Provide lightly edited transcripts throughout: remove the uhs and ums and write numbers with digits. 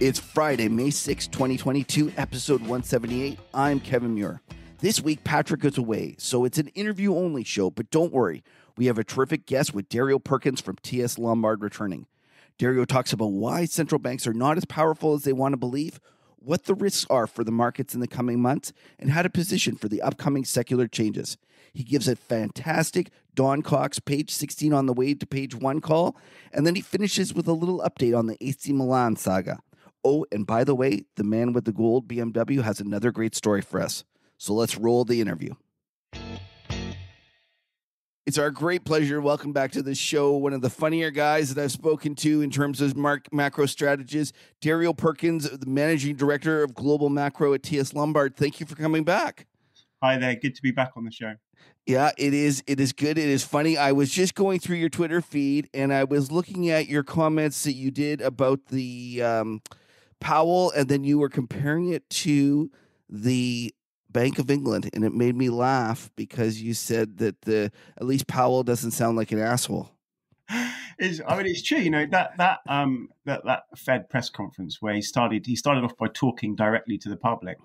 It's Friday, May 6, 2022, episode 178. I'm Kevin Muir. This week, Patrick is away, so it's an interview-only show, but don't worry. We have a terrific guest with Dario Perkins from TS Lombard returning. Dario talks about why central banks are not as powerful as they want to believe, what the risks are for the markets in the coming months, and how to position for the upcoming secular changes. He gives a fantastic Don Coxe Page 16 on the way to page 1 call, and then he finishes with a little update on the AC Milan saga. Oh, and by the way, the man with the gold BMW has another great story for us. So let's roll the interview. It's our great pleasure to welcome back to the show one of the funnier guys that I've spoken to in terms of macro strategists, Dario Perkins, the Managing Director of Global Macro at TS Lombard. Thank you for coming back. Hi there. Good to be back on the show. Yeah, it is good. It is funny. I was just going through your Twitter feed and I was looking at your comments that you did about the Powell, and then you were comparing it to the Bank of England, and it made me laugh because you said that at least Powell doesn't sound like an asshole. It's true. You know, that Fed press conference where he started off by talking directly to the public,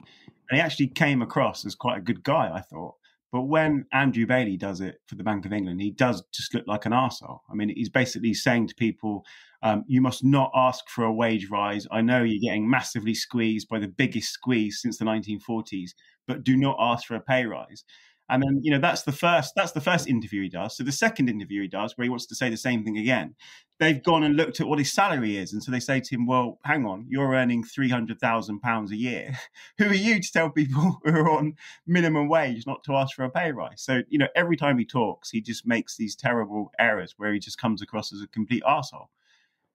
and he actually came across as quite a good guy, I thought. But when Andrew Bailey does it for the Bank of England, he does just look like an arsehole. I mean, he's basically saying to people, you must not ask for a wage rise. I know you're getting massively squeezed by the biggest squeeze since the 1940s, but do not ask for a pay rise. And then, you know, that's the first interview he does. So the second interview he does, where he wants to say the same thing again, they've gone and looked at what his salary is. And so they say to him, well, hang on, you're earning £300,000 a year. Who are you to tell people who are on minimum wage not to ask for a pay rise? So, you know, every time he talks, he just makes these terrible errors where he just comes across as a complete arsehole.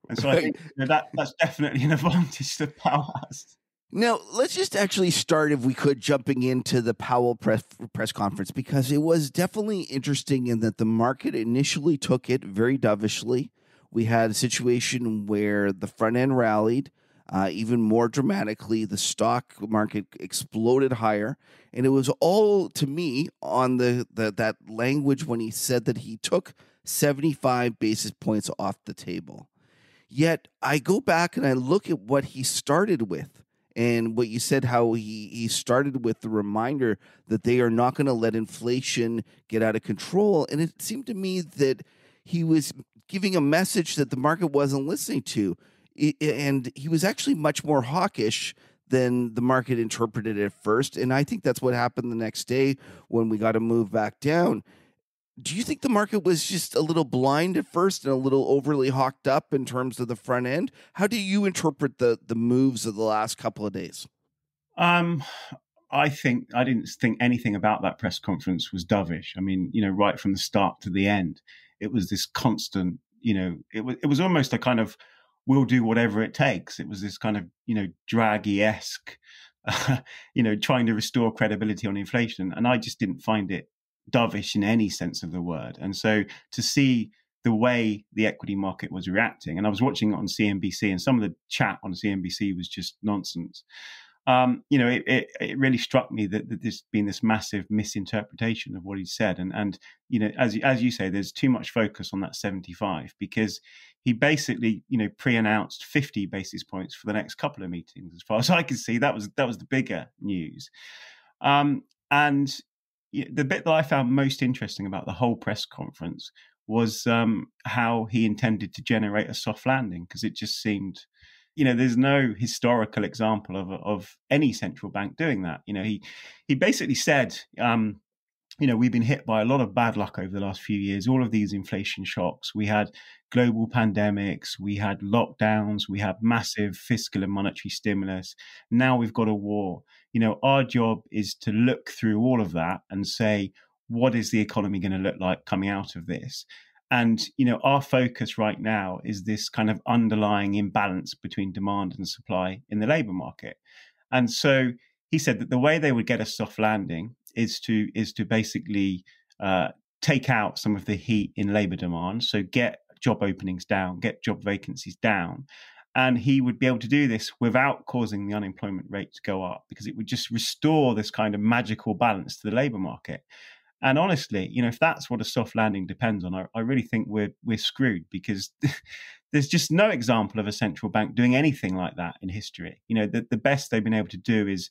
And so I think that's definitely an advantage that Powell has. Now, let's just actually start, if we could, jumping into the Powell press conference, because it was definitely interesting in that the market initially took it very dovishly. We had a situation where the front end rallied even more dramatically. The stock market exploded higher. And it was all, to me, on that language when he said that he took 75 basis points off the table. Yet I go back and I look at what he started with. And what you said, how he started with the reminder that they are not going to let inflation get out of control. And it seemed to me that he was giving a message that the market wasn't listening to. And he was actually much more hawkish than the market interpreted at first. And I think that's what happened the next day when we got to move back down. Do you think the market was just a little blind at first and a little overly hawked up in terms of the front end? How do you interpret the moves of the last couple of days? I didn't think anything about that press conference was dovish. I mean, you know, right from the start to the end, it was this constant, you know, it was almost a kind of, we'll do whatever it takes. It was this kind of, you know, Draghi-esque, you know, trying to restore credibility on inflation. And I just didn't find it dovish in any sense of the word. And so to see the way the equity market was reacting, and I was watching it on CNBC, and some of the chat on CNBC was just nonsense. You know, it really struck me that there's been this massive misinterpretation of what he said. And you know, as you say, there's too much focus on that 75, because he basically, you know, pre-announced 50 basis points for the next couple of meetings. As far as I can see, that was the bigger news. And the bit that I found most interesting about the whole press conference was how he intended to generate a soft landing, because it just seemed, you know, there's no historical example of any central bank doing that. You know, he basically said, you know, we've been hit by a lot of bad luck over the last few years, all of these inflation shocks. We had global pandemics, we had lockdowns, we had massive fiscal and monetary stimulus. Now we've got a war. You know, our job is to look through all of that and say, what is the economy going to look like coming out of this? And, you know, our focus right now is this kind of underlying imbalance between demand and supply in the labor market. And so he said that the way they would get a soft landing is to basically take out some of the heat in labor demand. So get job openings down, get job vacancies down. And he would be able to do this without causing the unemployment rate to go up, because it would just restore this kind of magical balance to the labor market. And honestly, you know, if that's what a soft landing depends on, I really think we're screwed, because there's just no example of a central bank doing anything like that in history. The best they've been able to do is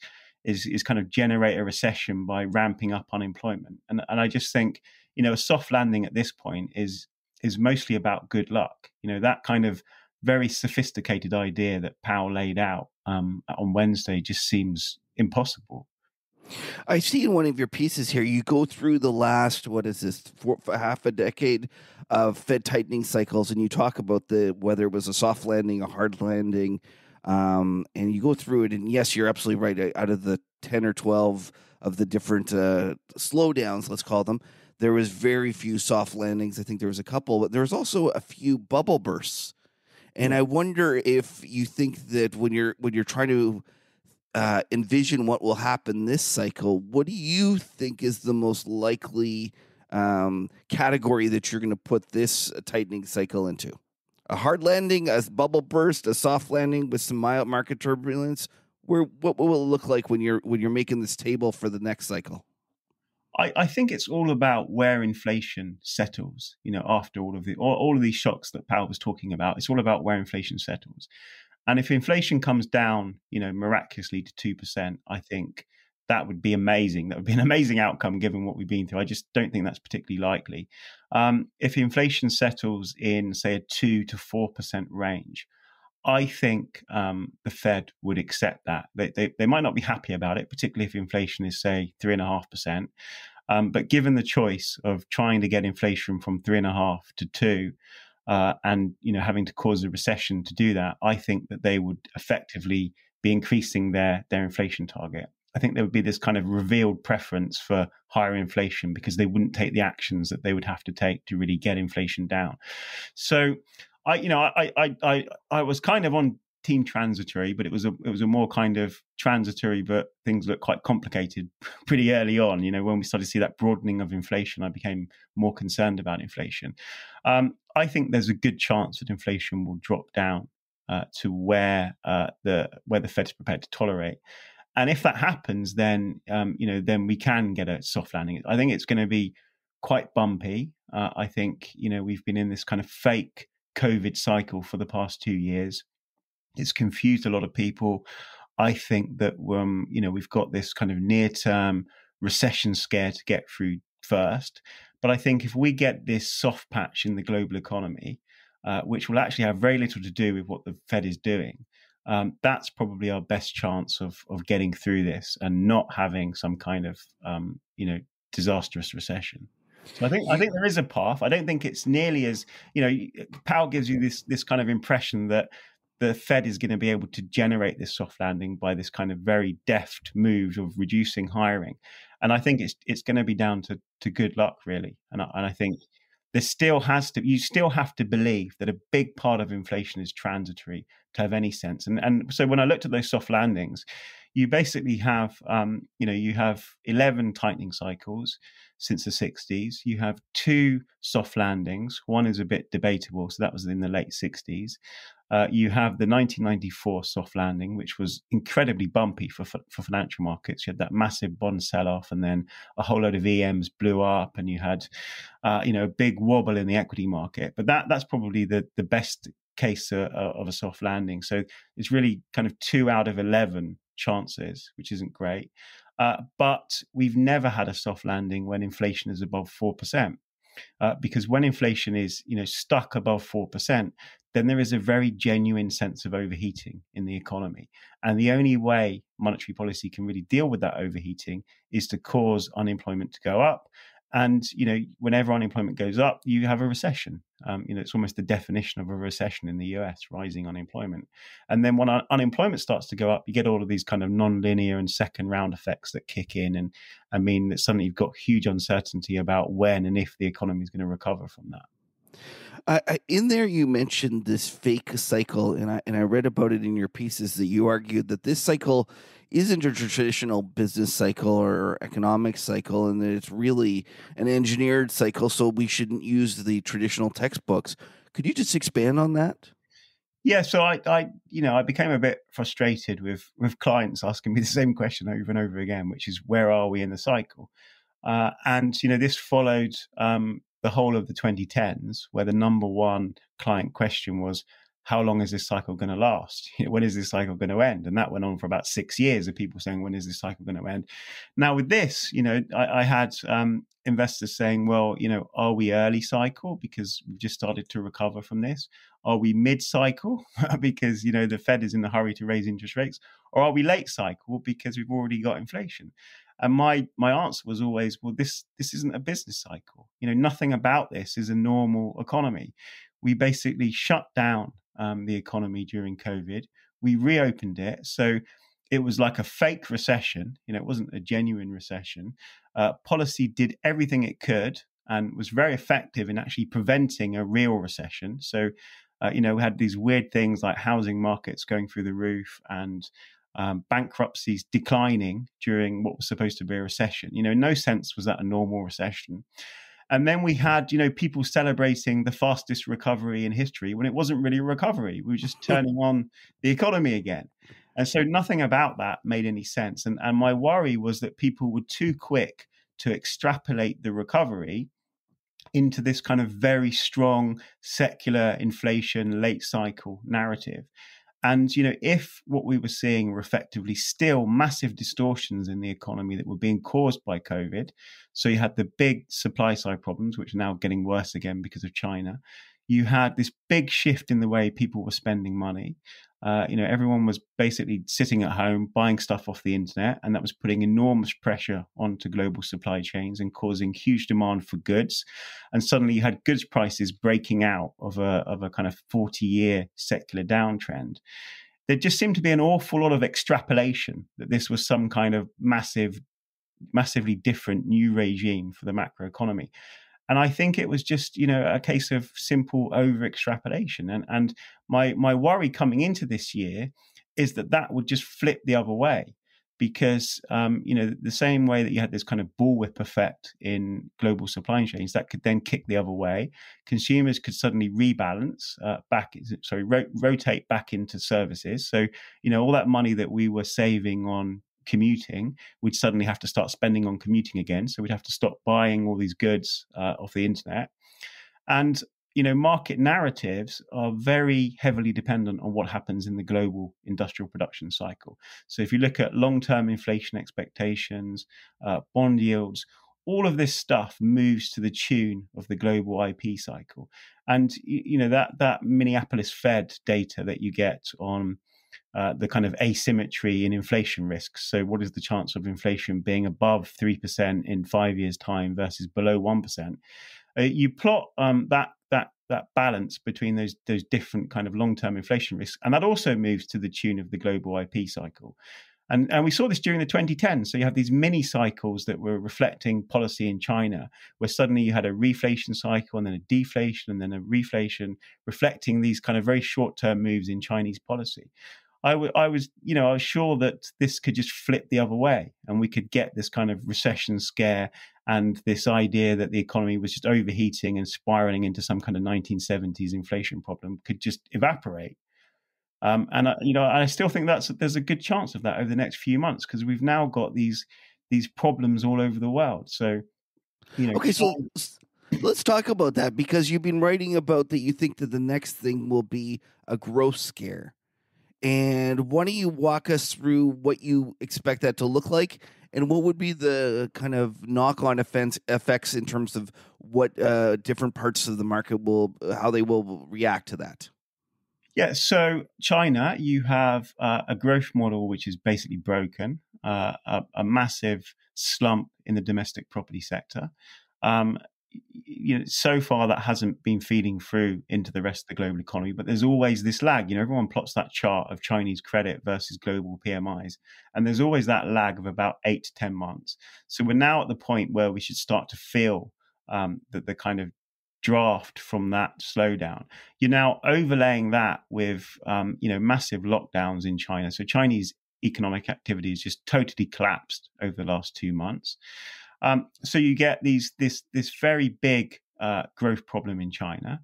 kind of generate a recession by ramping up unemployment. And I just think, a soft landing at this point is mostly about good luck. That kind of very sophisticated idea that Powell laid out on Wednesday just seems impossible. I see in one of your pieces here, you go through the last, what is this, half a decade of Fed tightening cycles, and you talk about whether it was a soft landing, a hard landing, and you go through it. And yes, you're absolutely right. Out of the 10 or 12 of the different slowdowns, let's call them, there was very few soft landings. I think there was a couple, but there was also a few bubble bursts. And I wonder if you think that when you're trying to envision what will happen this cycle, what do you think is the most likely category that you're going to put this tightening cycle into? A hard landing, a bubble burst, a soft landing with some mild market turbulence? What will it look like when you're making this table for the next cycle? I think it's all about where inflation settles. After all of these shocks that Powell was talking about, it's all about where inflation settles. And if inflation comes down, miraculously to 2%, I think that would be amazing. That would be an amazing outcome given what we've been through. I just don't think that's particularly likely. If inflation settles in, say, a 2 to 4% range, I think the Fed would accept that. They might not be happy about it, particularly if inflation is, say, 3.5%. But given the choice of trying to get inflation from 3.5 to 2, and having to cause a recession to do that, I think that they would effectively be increasing their inflation target. I think there would be this kind of revealed preference for higher inflation because they wouldn't take the actions that they would have to take to really get inflation down. So I was kind of on team transitory, but it was a more kind of transitory, but things look quite complicated pretty early on. When we started to see that broadening of inflation, I became more concerned about inflation. I think there's a good chance that inflation will drop down to where the Fed's prepared to tolerate. And if that happens, then then we can get a soft landing. I think it's going to be quite bumpy. I think we've been in this kind of fake COVID cycle for the past 2 years. It's confused a lot of people. I think that we've got this kind of near-term recession scare to get through first. But I think if we get this soft patch in the global economy, which will actually have very little to do with what the Fed is doing, that's probably our best chance of getting through this and not having some kind of disastrous recession. So I think there is a path. I don't think it's nearly as Powell gives you this kind of impression that the Fed is going to be able to generate this soft landing by this kind of very deft move of reducing hiring, and I think it's going to be down to good luck really. And I think you still have to believe that a big part of inflation is transitory to have any sense. And so when I looked at those soft landings, you basically have you have 11 tightening cycles since the 60s. You have 2 soft landings. One is a bit debatable, so that was in the late 60s. You have the 1994 soft landing, which was incredibly bumpy for financial markets. You had that massive bond sell-off, and then a whole load of EMs blew up, and you had a big wobble in the equity market. But that's probably the best case of a soft landing. So it's really kind of 2 out of 11 chances, which isn't great. But we've never had a soft landing when inflation is above 4%. Because when inflation is stuck above 4%, then there is a very genuine sense of overheating in the economy. And the only way monetary policy can really deal with that overheating is to cause unemployment to go up. And, whenever unemployment goes up, you have a recession. It's almost the definition of a recession in the US, rising unemployment. And then when unemployment starts to go up, you get all of these kind of non-linear and second round effects that kick in. And I mean, that suddenly you've got huge uncertainty about when and if the economy is going to recover from that. In there, you mentioned this fake cycle, and I read about it in your pieces that you argued that this cycle isn't a traditional business cycle or economic cycle, and that it's really an engineered cycle, so we shouldn't use the traditional textbooks. Could you just expand on that? Yeah, so I became a bit frustrated with clients asking me the same question over and over again, which is, where are we in the cycle? And this followed the whole of the 2010s, where the number one client question was, how long is this cycle going to last? When is this cycle going to end? And that went on for about 6 years of people saying, when is this cycle going to end? Now with this, I had investors saying, well, are we early cycle because we've just started to recover from this? Are we mid cycle because, the Fed is in a hurry to raise interest rates? Or are we late cycle because we've already got inflation? And my answer was always, well, this isn't a business cycle. Nothing about this is a normal economy. We basically shut down the economy during COVID. We reopened it. So it was like a fake recession. It wasn't a genuine recession. Policy did everything it could and was very effective in actually preventing a real recession. So, we had these weird things like housing markets going through the roof and bankruptcies declining during what was supposed to be a recession. In no sense was that a normal recession. And then we had, people celebrating the fastest recovery in history when it wasn't really a recovery. We were just turning on the economy again. And so nothing about that made any sense. And my worry was that people were too quick to extrapolate the recovery into this kind of very strong secular inflation late cycle narrative. And, if what we were seeing were effectively still massive distortions in the economy that were being caused by COVID, so you had the big supply side problems, which are now getting worse again because of China. You had this big shift in the way people were spending money. Everyone was basically sitting at home, buying stuff off the internet, and that was putting enormous pressure onto global supply chains and causing huge demand for goods. And suddenly you had goods prices breaking out of a kind of 40-year secular downtrend. There just seemed to be an awful lot of extrapolation that this was some kind of massively different new regime for the macroeconomy. And I think it was just, a case of simple over extrapolation. And my worry coming into this year is that would just flip the other way because, the same way that you had this kind of bullwhip effect in global supply chains, that could then kick the other way. Consumers could suddenly rebalance rotate back into services. So, all that money that we were saving on commuting, we'd suddenly have to start spending on commuting again. So we'd have to stop buying all these goods off the internet. And, market narratives are very heavily dependent on what happens in the global industrial production cycle. So if you look at long-term inflation expectations, bond yields, all of this stuff moves to the tune of the global IP cycle. And, that Minneapolis Fed data that you get on the kind of asymmetry in inflation risks. So what is the chance of inflation being above 3% in 5 years' time versus below 1%? You plot that balance between those different kind of long-term inflation risks, and that also moves to the tune of the global IP cycle. And we saw this during the 2010s. So you have these mini cycles that were reflecting policy in China, where suddenly you had a reflation cycle and then a deflation and then a reflation, reflecting these kind of very short-term moves in Chinese policy. I was sure that this could just flip the other way and we could get this kind of recession scare and this idea that the economy was just overheating and spiraling into some kind of 1970s inflation problem could just evaporate. I still think there's a good chance of that over the next few months because we've now got these problems all over the world. So, okay, so let's talk about that because you've been writing about that. You think that the next thing will be a growth scare. And why don't you walk us through what you expect that to look like and what would be the kind of knock-on effects in terms of what different parts of the market how they will react to that? Yeah, so China, you have a growth model which is basically broken, a massive slump in the domestic property sector. So far that hasn't been feeding through into the rest of the global economy, but there's always this lag. Everyone plots that chart of Chinese credit versus global PMIs, and there's always that lag of about 8 to 10 months. So we're now at the point where we should start to feel that the kind of draft from that slowdown. You're now overlaying that with massive lockdowns in China. So Chinese economic activity has just totally collapsed over the last 2 months. So you get this very big growth problem in China.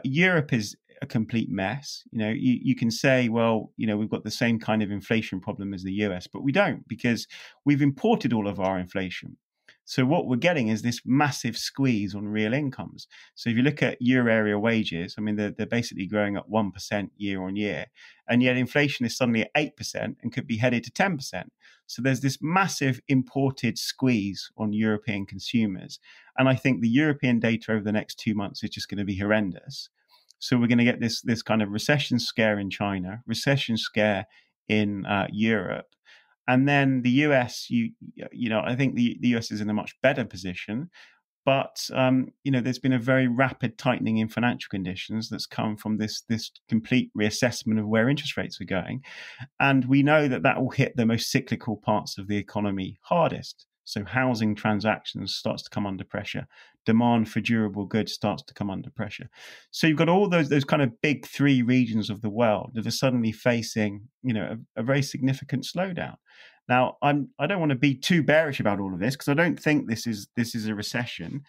Europe is a complete mess. You can say, well, we've got the same kind of inflation problem as the US, but we don't because we've imported all of our inflation. So what we're getting is this massive squeeze on real incomes. So if you look at euro area wages, I mean, they're basically growing at 1% year on year. And yet inflation is suddenly at 8% and could be headed to 10%. So there's this massive imported squeeze on European consumers. And I think the European data over the next 2 months is just going to be horrendous. So we're going to get this kind of recession scare in China, recession scare in Europe. And then the US, I think the US is in a much better position. But, there's been a very rapid tightening in financial conditions that's come from this complete reassessment of where interest rates are going. And we know that will hit the most cyclical parts of the economy hardest. So housing transactions starts to come under pressure. Demand for durable goods starts to come under pressure. So you've got all those kind of big three regions of the world that are suddenly facing, a very significant slowdown. Now, I don't want to be too bearish about all of this because I don't think this is a recession.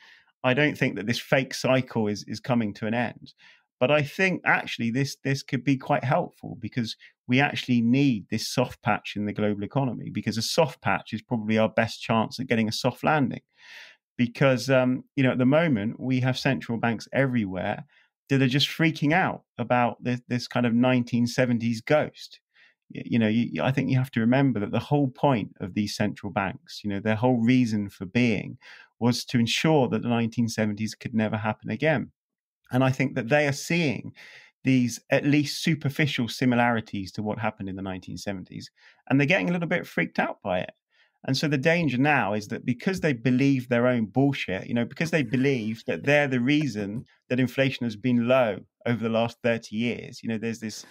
I don't think that this fake cycle is coming to an end. But I think actually this could be quite helpful because we actually need this soft patch in the global economy, because a soft patch is probably our best chance at getting a soft landing. Because, at the moment, we have central banks everywhere that are just freaking out about this kind of 1970s ghost. I think you have to remember that the whole point of these central banks, their whole reason for being was to ensure that the 1970s could never happen again. And I think that they are seeing these at least superficial similarities to what happened in the 1970s, and they're getting a little bit freaked out by it. And so the danger now is that because they believe their own bullshit, because they believe that they're the reason that inflation has been low over the last 30 years, there's this,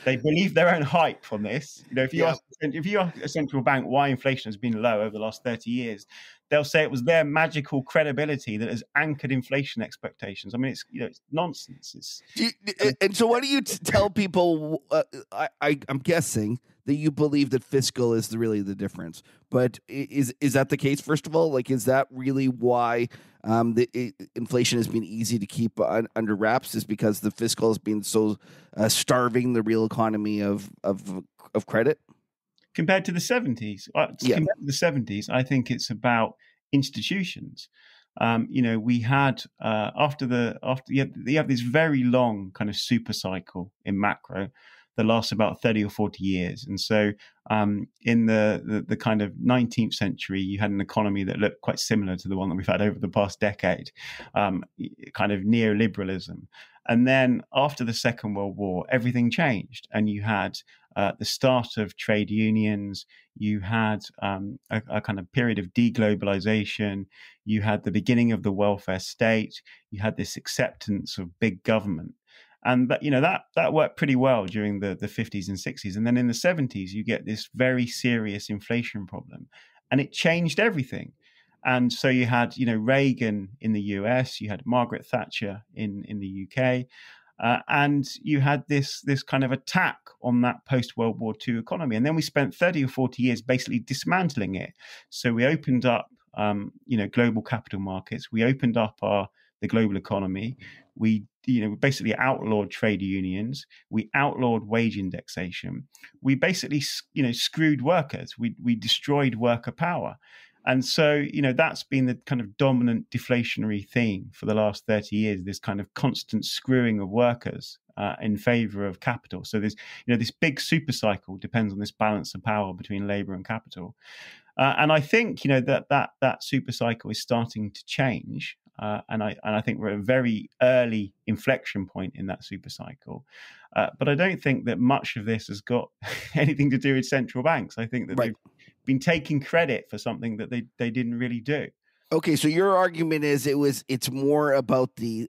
they believe their own hype from this. If you ask a central bank why inflation has been low over the last 30 years, they'll say it was their magical credibility that has anchored inflation expectations. I mean, it's nonsense. And so, why do you tell people? I'm guessing that you believe that fiscal is really the difference. But is that the case? First of all, is that really why inflation has been easy to keep under wraps? Is because the fiscal has been so starving the real economy of credit? Compared to the 70s, compared to the 70s, I think it's about institutions. We had you have this very long kind of super cycle in macro that lasts about 30 or 40 years. And so in the kind of 19th century, you had an economy that looked quite similar to the one that we've had over the past decade, kind of neoliberalism. And then after the Second World War, everything changed. And you had the start of trade unions, you had a kind of period of deglobalization, you had the beginning of the welfare state, you had this acceptance of big government. And that worked pretty well during the 50s and 60s. And then in the 70s, you get this very serious inflation problem. And it changed everything. And so you had, Reagan in the US, you had Margaret Thatcher in the UK, and you had this kind of attack on that post-World War II economy. And then we spent 30 or 40 years basically dismantling it. So we opened up, global capital markets. We opened up the global economy. We basically outlawed trade unions. We outlawed wage indexation. We basically, screwed workers. We destroyed worker power. And so, that's been the kind of dominant deflationary theme for the last 30 years, this kind of constant screwing of workers in favor of capital. So there's, this big super cycle depends on this balance of power between labor and capital. And I think, that super cycle is starting to change. And I think we're at a very early inflection point in that super cycle. But I don't think that much of this has got anything to do with central banks. I think that they've been taking credit for something that they didn't really do. Okay, so your argument is it's more about the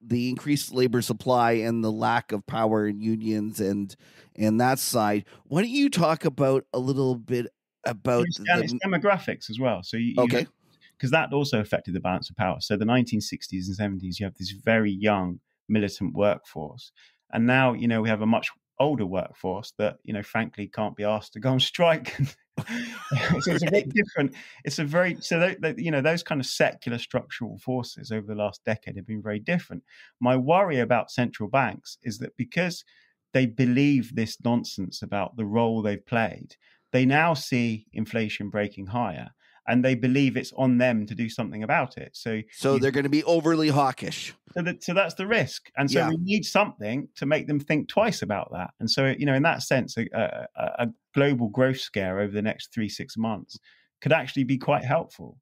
increased labor supply and the lack of power in unions and that side. Why don't you talk about a little bit about it's demographics as well. So okay. Because that also affected the balance of power. So the 1960s and 70s, you have this very young militant workforce. And now, we have a much older workforce that, frankly, can't be asked to go on strike. So it's a bit different. Those kind of secular structural forces over the last decade have been very different. My worry about central banks is that because they believe this nonsense about the role they've played, they now see inflation breaking higher. and they believe it's on them to do something about it. So they're going to be overly hawkish. So that's the risk. And so we need something to make them think twice about that. And so, in that sense, a global growth scare over the next 3-6 months could actually be quite helpful.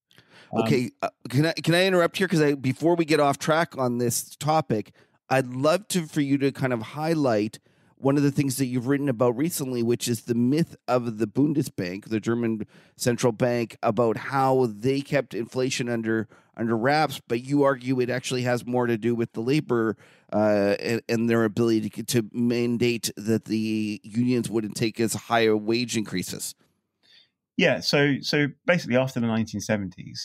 Okay, can I interrupt here? Because before we get off track on this topic, I'd love for you to kind of highlight one of the things that you've written about recently, which is the myth of the Bundesbank, the German central bank, about how they kept inflation under wraps, but you argue it actually has more to do with the labor and their ability to mandate that the unions wouldn't take as higher wage increases. Yeah, so basically after the 1970s,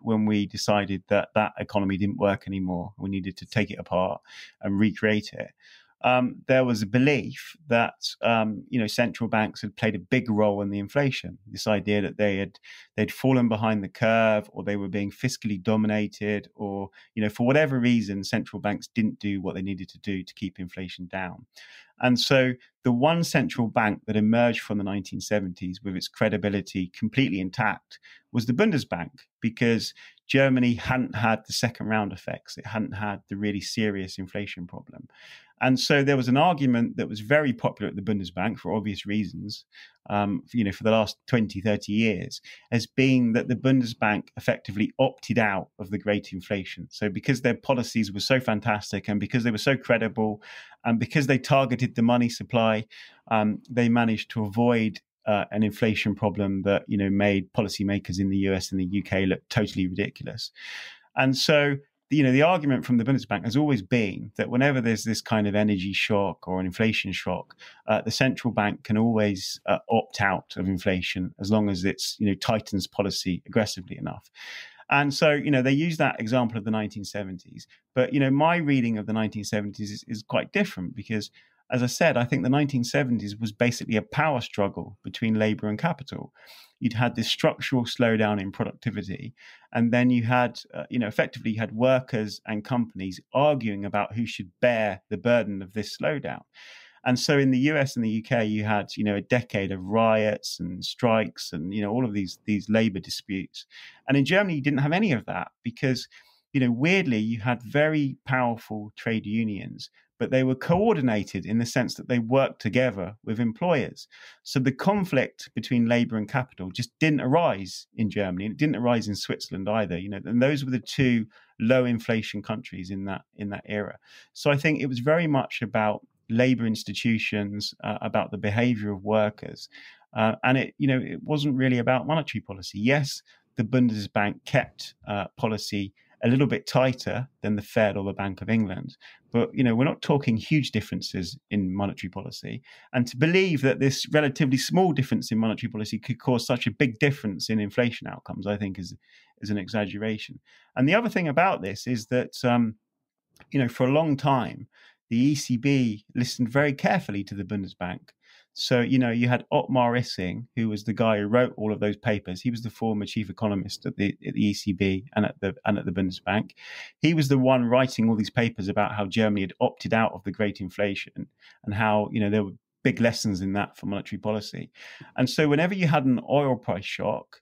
when we decided that economy didn't work anymore, we needed to take it apart and recreate it. There was a belief that central banks had played a big role in the inflation. This idea that they'd fallen behind the curve, or they were being fiscally dominated, or for whatever reason, central banks didn't do what they needed to do to keep inflation down. And so the one central bank that emerged from the 1970s with its credibility completely intact was the Bundesbank, because Germany hadn't had the second round effects. It hadn't had the really serious inflation problem. And so there was an argument that was very popular at the Bundesbank for obvious reasons, for the last 20, 30 years, as being that the Bundesbank effectively opted out of the great inflation. So because their policies were so fantastic, and because they were so credible, and because they targeted the money supply, they managed to avoid an inflation problem that made policymakers in the US and the UK look totally ridiculous. And so the argument from the Bundesbank has always been that whenever there's this kind of energy shock or an inflation shock, the central bank can always opt out of inflation as long as it's tightens policy aggressively enough. And so, they use that example of the 1970s. But, my reading of the 1970s is quite different, because, as I said, I think the 1970s was basically a power struggle between labor and capital. You'd had this structural slowdown in productivity, and then you had, effectively you had workers and companies arguing about who should bear the burden of this slowdown. And so in the US and the UK, you had, a decade of riots and strikes and, all of these labor disputes. And in Germany, you didn't have any of that, because, weirdly, you had very powerful trade unions, but they were coordinated in the sense that they worked together with employers. So the conflict between labor and capital just didn't arise in Germany. It didn't arise in Switzerland either, and those were the two low inflation countries in that era. So I think it was very much about labor institutions, about the behavior of workers. And it wasn't really about monetary policy. Yes, the Bundesbank kept policy a little bit tighter than the Fed or the Bank of England. But, we're not talking huge differences in monetary policy. And to believe that this relatively small difference in monetary policy could cause such a big difference in inflation outcomes, I think is an exaggeration. And the other thing about this is that, for a long time, the ECB listened very carefully to the Bundesbank. So, you had Ottmar Issing, who was the guy who wrote all of those papers. He was the former chief economist at the ECB and at the Bundesbank. He was the one writing all these papers about how Germany had opted out of the great inflation, and how, there were big lessons in that for monetary policy. And so whenever you had an oil price shock,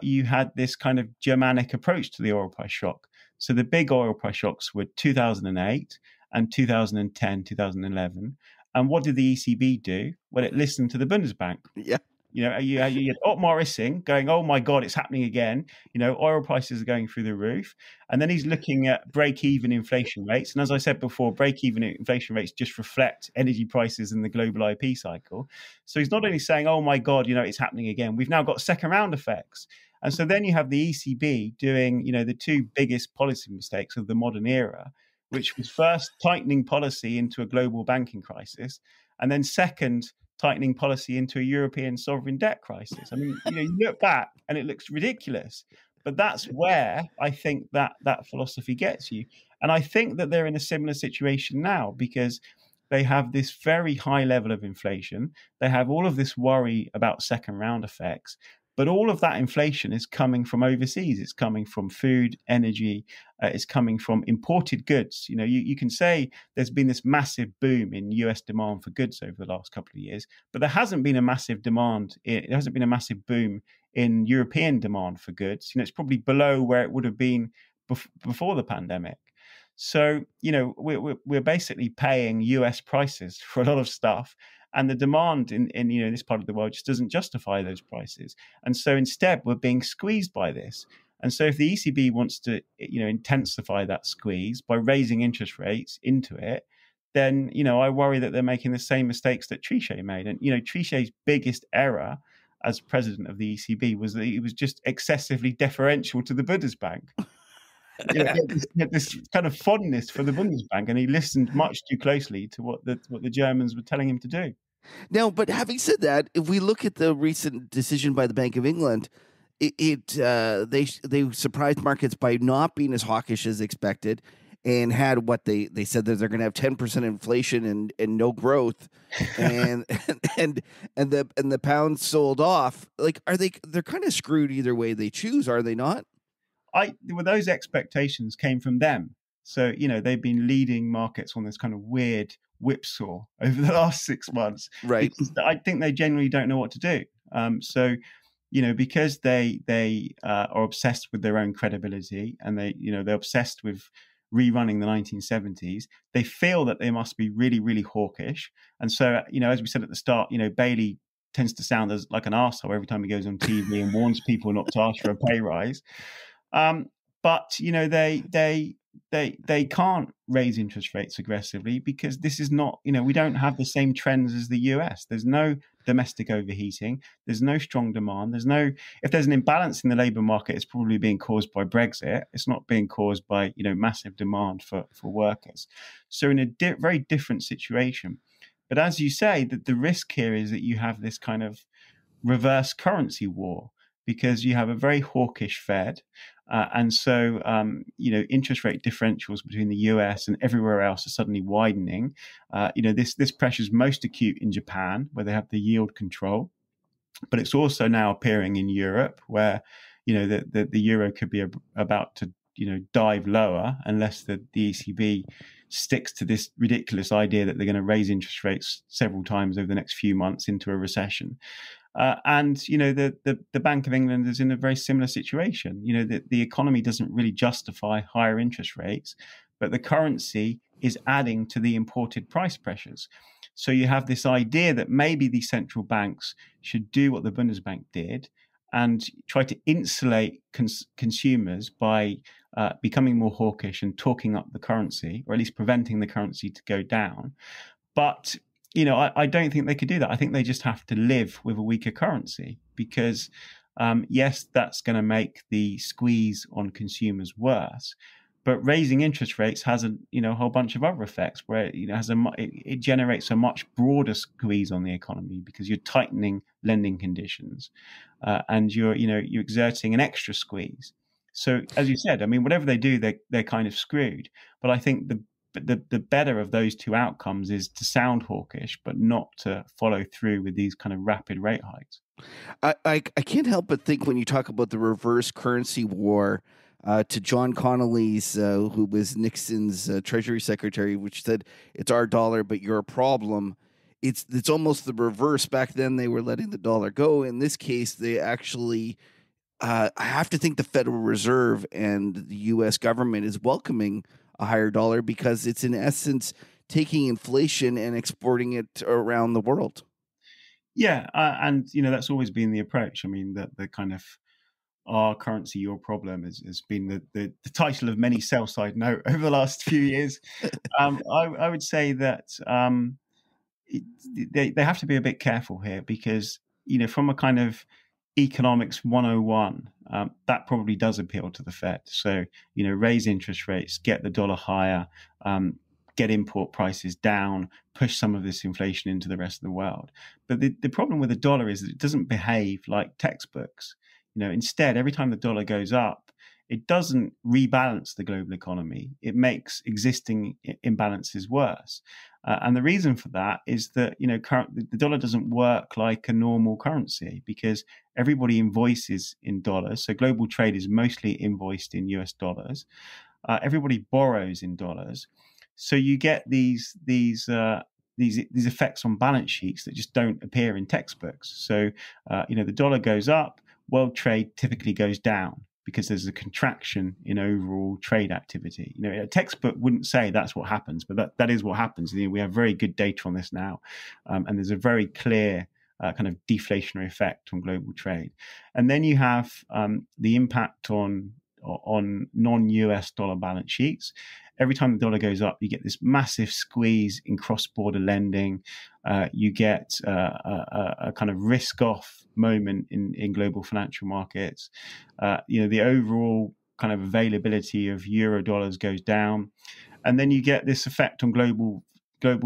you had this kind of Germanic approach to the oil price shock. So the big oil price shocks were 2008 and 2010, 2011. And what did the ECB do? Well, it listened to the Bundesbank. Yeah. You had Ottmar Issing going, oh my God, it's happening again. Oil prices are going through the roof. And then he's looking at break-even inflation rates. And as I said before, break-even inflation rates just reflect energy prices in the global IP cycle. So he's not only saying, oh my God, it's happening again. We've now got second round effects. And so then you have the ECB doing, the two biggest policy mistakes of the modern era, which was first tightening policy into a global banking crisis, and then second, tightening policy into a European sovereign debt crisis. I mean, you look back and it looks ridiculous, but that's where I think that philosophy gets you. And I think that they're in a similar situation now, because they have this very high level of inflation. They have all of this worry about second round effects, But all of that inflation is coming from overseas. It's coming from food, energy. It's coming from imported goods. You can say there's been this massive boom in US demand for goods over the last couple of years, but there hasn't been a massive demand. There hasn't been a massive boom in European demand for goods. It's probably below where it would have been before the pandemic. So, we're basically paying US prices for a lot of stuff. And the demand in this part of the world just doesn't justify those prices. And so instead, we're being squeezed by this. And so if the ECB wants to, intensify that squeeze by raising interest rates into it, then, I worry that they're making the same mistakes that Trichet made. And, Trichet's biggest error as president of the ECB was that he was just excessively deferential to the Bundesbank. He had this kind of fondness for the Bundesbank, and he listened much too closely to what the Germans were telling him to do. Now, but having said that, if we look at the recent decision by the Bank of England, they surprised markets by not being as hawkish as expected, and had what they said that they're going to have 10% inflation and no growth, and the pound sold off. Like, they're kind of screwed either way they choose, are they not? Those expectations came from them. So, they've been leading markets on this kind of weird whipsaw over the last 6 months. Right. I think they genuinely don't know what to do. So, because they are obsessed with their own credibility, and they're obsessed with rerunning the 1970s, they feel that they must be really, really hawkish. And so, as we said at the start, Bailey tends to sound like an arsehole every time he goes on TV and warns people not to ask for a pay rise. But they can't raise interest rates aggressively because this is not, we don't have the same trends as the US. There's no domestic overheating. There's no strong demand. If there's an imbalance in the labor market, it's probably being caused by Brexit. It's not being caused by, massive demand for workers. So in a very different situation. But as you say, that the risk here is that you have this kind of reverse currency war, because you have a very hawkish Fed. And so, interest rate differentials between the US and everywhere else are suddenly widening. This pressure is most acute in Japan, where they have the yield control. But it's also now appearing in Europe, where, the euro could be about to, dive lower unless the ECB sticks to this ridiculous idea that they're going to raise interest rates several times over the next few months into a recession. And the Bank of England is in a very similar situation. The economy doesn't really justify higher interest rates, but the currency is adding to the imported price pressures. So you have this idea that maybe the central banks should do what the Bundesbank did and try to insulate consumers by becoming more hawkish and talking up the currency, or at least preventing the currency to go down. But I don't think they could do that. I think they just have to live with a weaker currency because, yes, that's going to make the squeeze on consumers worse. But raising interest rates has a whole bunch of other effects where it generates a much broader squeeze on the economy because you're tightening lending conditions, and you're exerting an extra squeeze. So as you said, whatever they do, they're kind of screwed. But I think the better of those two outcomes is to sound hawkish, but not to follow through with these kind of rapid rate hikes. I can't help but think when you talk about the reverse currency war, to John Connolly's, who was Nixon's Treasury Secretary, which said, it's our dollar, but you're a problem. It's almost the reverse. Back then, they were letting the dollar go. In this case, they actually, I have to think the Federal Reserve and the U.S. government is welcoming a higher dollar because it's in essence taking inflation and exporting it around the world. Yeah, and that's always been the approach. The kind of our currency, your problem has been the title of many sell-side note over the last few years. I would say that they have to be a bit careful here because, from a kind of economics 101, that probably does appeal to the Fed. So, raise interest rates, get the dollar higher, get import prices down, push some of this inflation into the rest of the world. But the problem with the dollar is that it doesn't behave like textbooks. Instead, every time the dollar goes up, it doesn't rebalance the global economy. It makes existing imbalances worse. And the reason for that is that, the dollar doesn't work like a normal currency because everybody invoices in dollars. So global trade is mostly invoiced in US dollars. Everybody borrows in dollars. So you get these effects on balance sheets that just don't appear in textbooks. So, the dollar goes up, world trade typically goes down because there's a contraction in overall trade activity. A textbook wouldn't say that's what happens, but that is what happens. We have very good data on this now, and there's a very clear kind of deflationary effect on global trade. And then you have the impact on non-US dollar balance sheets. Every time the dollar goes up, you get this massive squeeze in cross-border lending. You get a kind of risk-off moment in global financial markets. The overall kind of availability of euro dollars goes down, and then you get this effect on global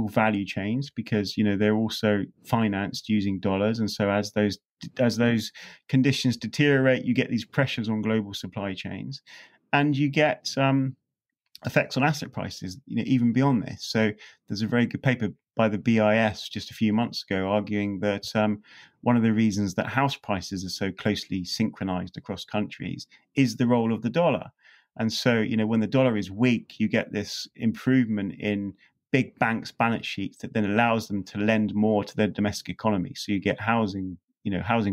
value chains because they're also financed using dollars, and so as those conditions deteriorate, you get these pressures on global supply chains, and you get effects on asset prices, even beyond this. So there's a very good paper by the BIS just a few months ago arguing that one of the reasons that house prices are so closely synchronized across countries is the role of the dollar. And so, when the dollar is weak, you get this improvement in big banks' balance sheets that then allows them to lend more to their domestic economy. So you get housing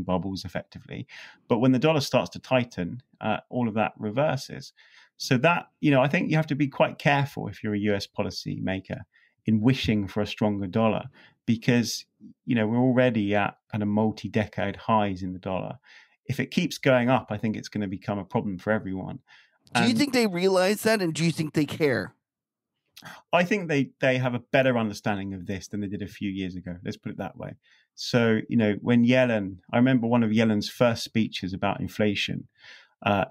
bubbles effectively. But when the dollar starts to tighten, all of that reverses. So that, I think you have to be quite careful if you're a US policy maker in wishing for a stronger dollar because, we're already at kind of multi-decade highs in the dollar. If it keeps going up, I think it's going to become a problem for everyone. Do you think they realize that, and do you think they care? I think they have a better understanding of this than they did a few years ago. Let's put it that way. So, when I remember one of Yellen's first speeches about inflation.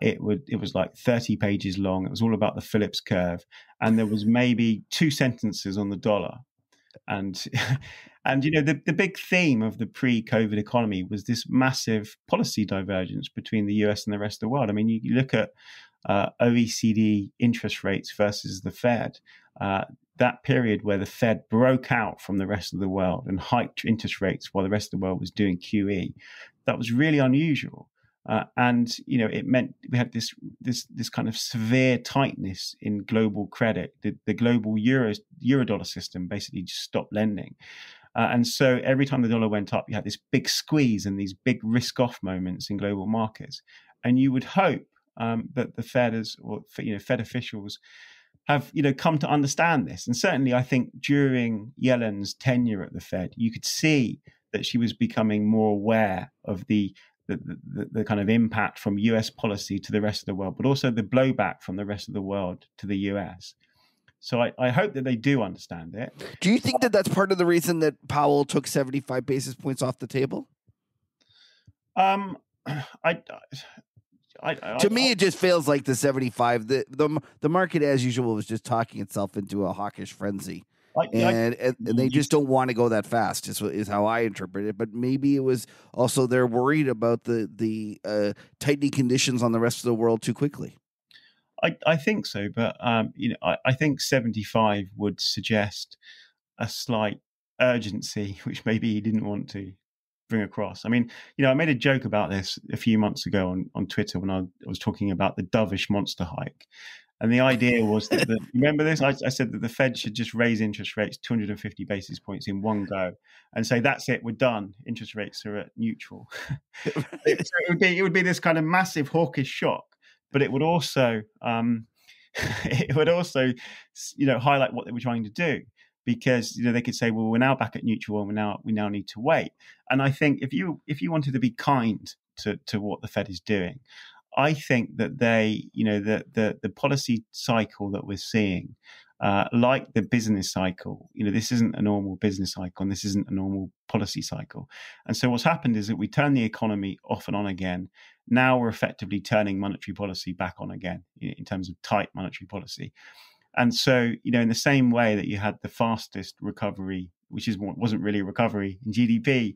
It was like 30 pages long. It was all about the Phillips curve, and there was maybe 2 sentences on the dollar. And the big theme of the pre-COVID economy was this massive policy divergence between the US and the rest of the world. I mean, you look at OECD interest rates versus the Fed. That period where the Fed broke out from the rest of the world and hiked interest rates while the rest of the world was doing QE, that was really unusual. And it meant we had this kind of severe tightness in global credit. The global euro dollar system basically just stopped lending. And so every time the dollar went up, you had this big squeeze and these big risk-off moments in global markets. And you would hope that the Fed Fed officials have come to understand this. And certainly, I think during Yellen's tenure at the Fed, you could see that she was becoming more aware of the kind of impact from US policy to the rest of the world, but also the blowback from the rest of the world to the US. So I hope that they do understand it. Do you think that that's part of the reason that Powell took 75 basis points off the table? To me, it just feels like the 75. The market, as usual, was just talking itself into a hawkish frenzy. And they just don't want to go that fast is how I interpret it. But maybe it was also they're worried about the tightening conditions on the rest of the world too quickly. I think so, but I think 75 would suggest a slight urgency, which maybe he didn't want to bring across. I mean, I made a joke about this a few months ago on Twitter when I was talking about the dovish monster hike. And the idea was that, remember this? I said that the Fed should just raise interest rates 250 basis points in one go and say, that's it, we're done. Interest rates are at neutral. It would be this kind of massive hawkish shock, but it would also, highlight what they were trying to do. Because they could say, well, we're now back at neutral, and we now need to wait. And I think if you wanted to be kind to what the Fed is doing, I think that the policy cycle that we're seeing, like the business cycle, this isn't a normal business cycle, and this isn't a normal policy cycle. And so what's happened is that we turn the economy off and on again. Now we're effectively turning monetary policy back on again in terms of tight monetary policy. And so, in the same way that you had the fastest recovery, which wasn't really a recovery in GDP,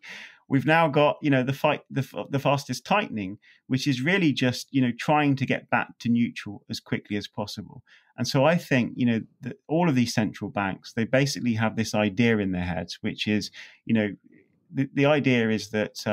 we've now got, the fastest tightening, which is really just, trying to get back to neutral as quickly as possible. And so I think, that all of these central banks, they basically have this idea in their heads, which is, the idea is that,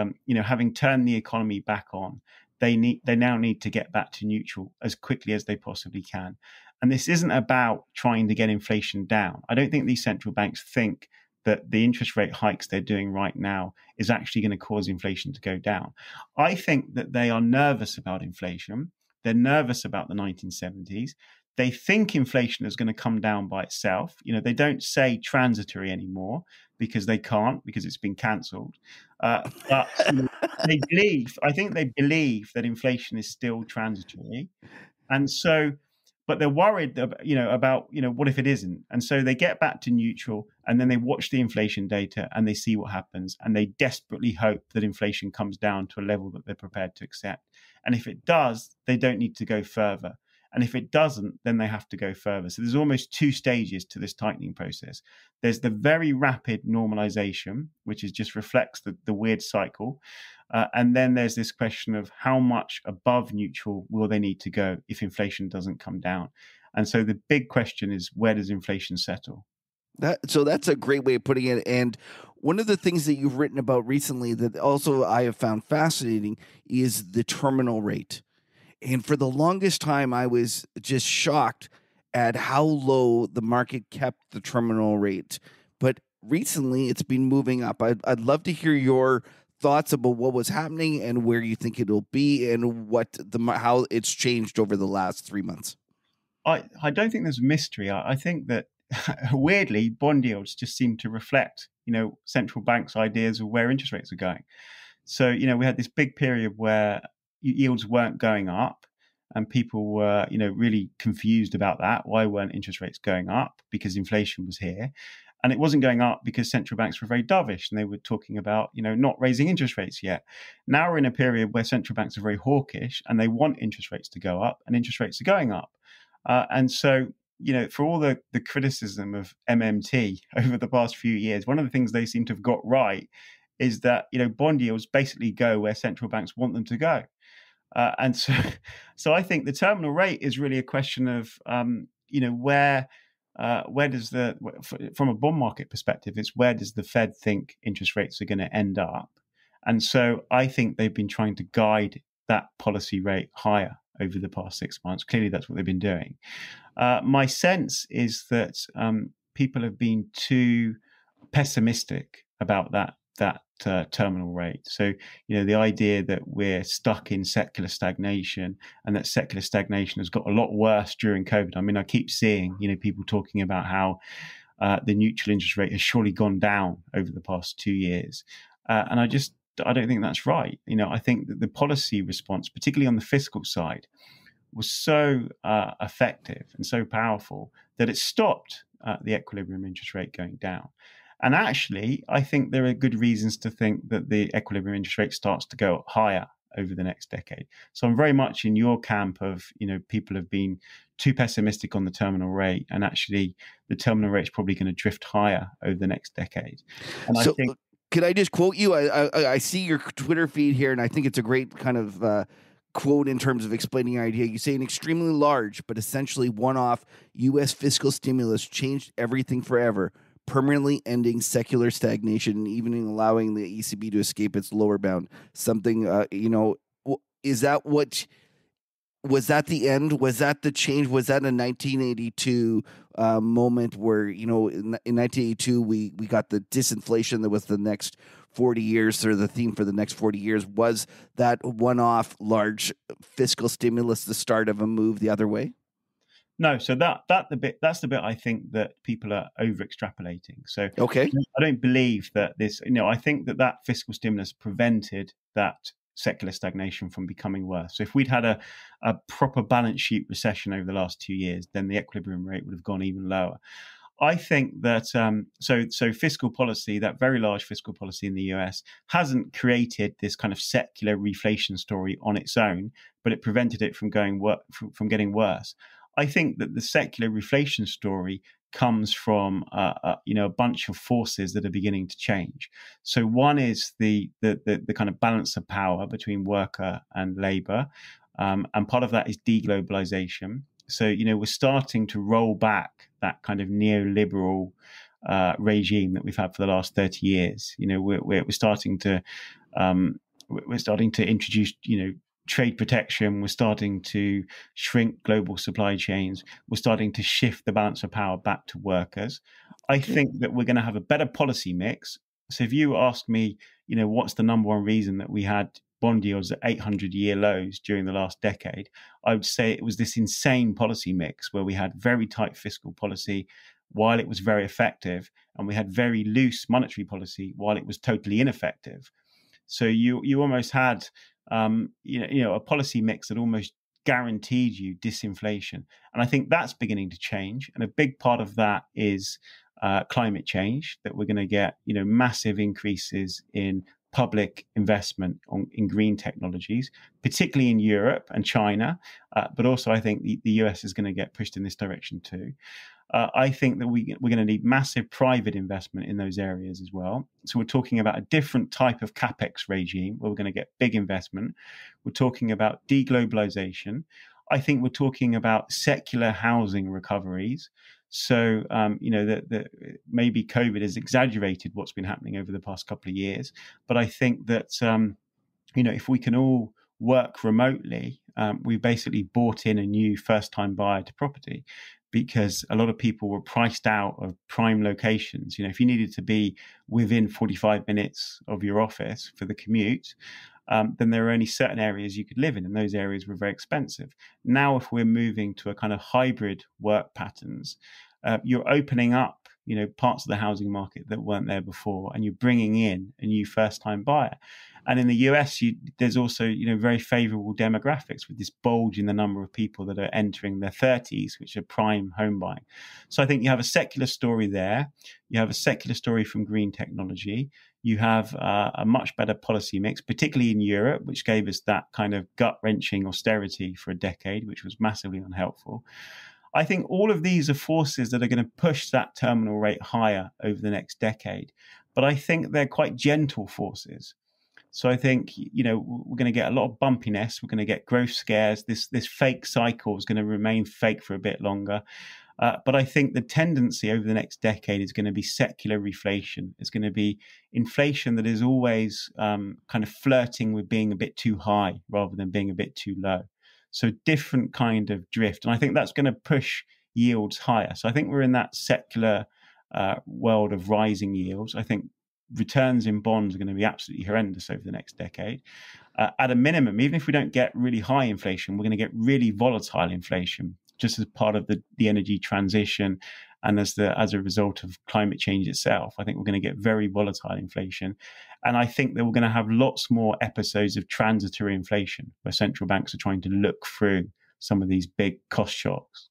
having turned the economy back on, they now need to get back to neutral as quickly as they possibly can. And this isn't about trying to get inflation down. I don't think these central banks think that the interest rate hikes they're doing right now is actually going to cause inflation to go down. I think that they are nervous about inflation. They're nervous about the 1970s. They think inflation is going to come down by itself. They don't say transitory anymore because they can't, because it's been cancelled. But they believe that inflation is still transitory. And so, but they're worried about what if it isn't? And so they get back to neutral, and then they watch the inflation data and they see what happens, and they desperately hope that inflation comes down to a level that they're prepared to accept. And if it does, they don't need to go further. And if it doesn't, then they have to go further. So there's almost two stages to this tightening process. There's the very rapid normalization, which just reflects the weird cycle. And then there's this question of how much above neutral will they need to go if inflation doesn't come down? And so the big question is, where does inflation settle? So that's a great way of putting it. And one of the things that you've written about recently that also I have found fascinating is the terminal rate. And for the longest time, I was just shocked at how low the market kept the terminal rate. But recently, it's been moving up. I'd love to hear your thoughts about what was happening and where you think it'll be and how it's changed over the last 3 months. I don't think there's a mystery. I think that weirdly, bond yields just seem to reflect, central banks' ideas of where interest rates are going. So, we had this big period where yields weren't going up, and people were, really confused about that. Why weren't interest rates going up? Because inflation was here. And it wasn't going up because central banks were very dovish and they were talking about, not raising interest rates yet. Now we're in a period where central banks are very hawkish and they want interest rates to go up, and interest rates are going up. And so, for all the criticism of MMT over the past few years, one of the things they seem to have got right is that, bond yields basically go where central banks want them to go. And so I think the terminal rate is really a question of, where does from a bond market perspective, it's where does the Fed think interest rates are going to end up? And so I think they've been trying to guide that policy rate higher over the past 6 months. Clearly, that's what they've been doing. My sense is that people have been too pessimistic about that terminal rate. So, the idea that we're stuck in secular stagnation and that secular stagnation has got a lot worse during COVID. I mean, I keep seeing, people talking about how the neutral interest rate has surely gone down over the past 2 years. And I don't think that's right. I think that the policy response, particularly on the fiscal side, was so effective and so powerful that it stopped the equilibrium interest rate going down. And actually, I think there are good reasons to think that the equilibrium interest rate starts to go higher over the next decade. So I'm very much in your camp of, people have been too pessimistic on the terminal rate, and actually the terminal rate is probably going to drift higher over the next decade. And so, I think, could I just quote you? I see your Twitter feed here, and I think it's a great kind of quote in terms of explaining your idea. You say an extremely large but essentially one-off U.S. fiscal stimulus changed everything forever, permanently ending secular stagnation and even allowing the ECB to escape its lower bound. Something, is that what, was that the end? Was that the change? Was that a 1982 moment where, in 1982, we got the disinflation that was the next 40 years, or the theme for the next 40 years? Was that one-off large fiscal stimulus the start of a move the other way? No, so that's the bit I think that people are over extrapolating. So okay, I don't believe that this, I think that fiscal stimulus prevented that secular stagnation from becoming worse. So if we'd had a proper balance sheet recession over the last 2 years, then the equilibrium rate would have gone even lower. I think that so fiscal policy, that very large fiscal policy in the US, hasn't created this kind of secular reflation story on its own, but it prevented it from getting worse. I think that the secular reflation story comes from a bunch of forces that are beginning to change. So one is the kind of balance of power between worker and labor, and part of that is deglobalization. So we're starting to roll back that kind of neoliberal regime that we've had for the last 30 years. We're starting to introduce trade protection. We're starting to shrink global supply chains. We're starting to shift the balance of power back to workers. I think that we're going to have a better policy mix. So if you ask me, what's the number one reason that we had bond yields at 800-year lows during the last decade, I would say it was this insane policy mix where we had very tight fiscal policy while it was very effective, and we had very loose monetary policy while it was totally ineffective. So you almost had a policy mix that almost guaranteed you disinflation. And I think that's beginning to change. And a big part of that is climate change, that we're going to get, massive increases in public investment in green technologies, particularly in Europe and China. But also I think the US is going to get pushed in this direction too. I think that we're going to need massive private investment in those areas as well. So we're talking about a different type of capex regime where we're going to get big investment. We're talking about deglobalization. I think we're talking about secular housing recoveries. So, that maybe COVID has exaggerated what's been happening over the past couple of years. But I think that, if we can all work remotely, we basically bought in a new first-time buyer to property, because a lot of people were priced out of prime locations. If you needed to be within 45 minutes of your office for the commute, then there are only certain areas you could live in, and those areas were very expensive. Now, if we're moving to a kind of hybrid work patterns, you're opening up, parts of the housing market that weren't there before, and you're bringing in a new first-time buyer. And in the US, there's also, very favorable demographics with this bulge in the number of people that are entering their 30s, which are prime home buying. So I think you have a secular story there. You have a secular story from green technology. You have a much better policy mix, particularly in Europe, which gave us that kind of gut-wrenching austerity for a decade, which was massively unhelpful. I think all of these are forces that are going to push that terminal rate higher over the next decade. But I think they're quite gentle forces. So I think, we're going to get a lot of bumpiness. We're going to get growth scares. This fake cycle is going to remain fake for a bit longer. But I think the tendency over the next decade is going to be secular reflation. It's going to be inflation that is always kind of flirting with being a bit too high rather than being a bit too low. So different kind of drift. And I think that's going to push yields higher. So I think we're in that secular world of rising yields. I think returns in bonds are going to be absolutely horrendous over the next decade. At a minimum, even if we don't get really high inflation, we're going to get really volatile inflation, just as part of the energy transition and as a result of climate change itself. I think we're going to get very volatile inflation. And I think that we're going to have lots more episodes of transitory inflation where central banks are trying to look through some of these big cost shocks.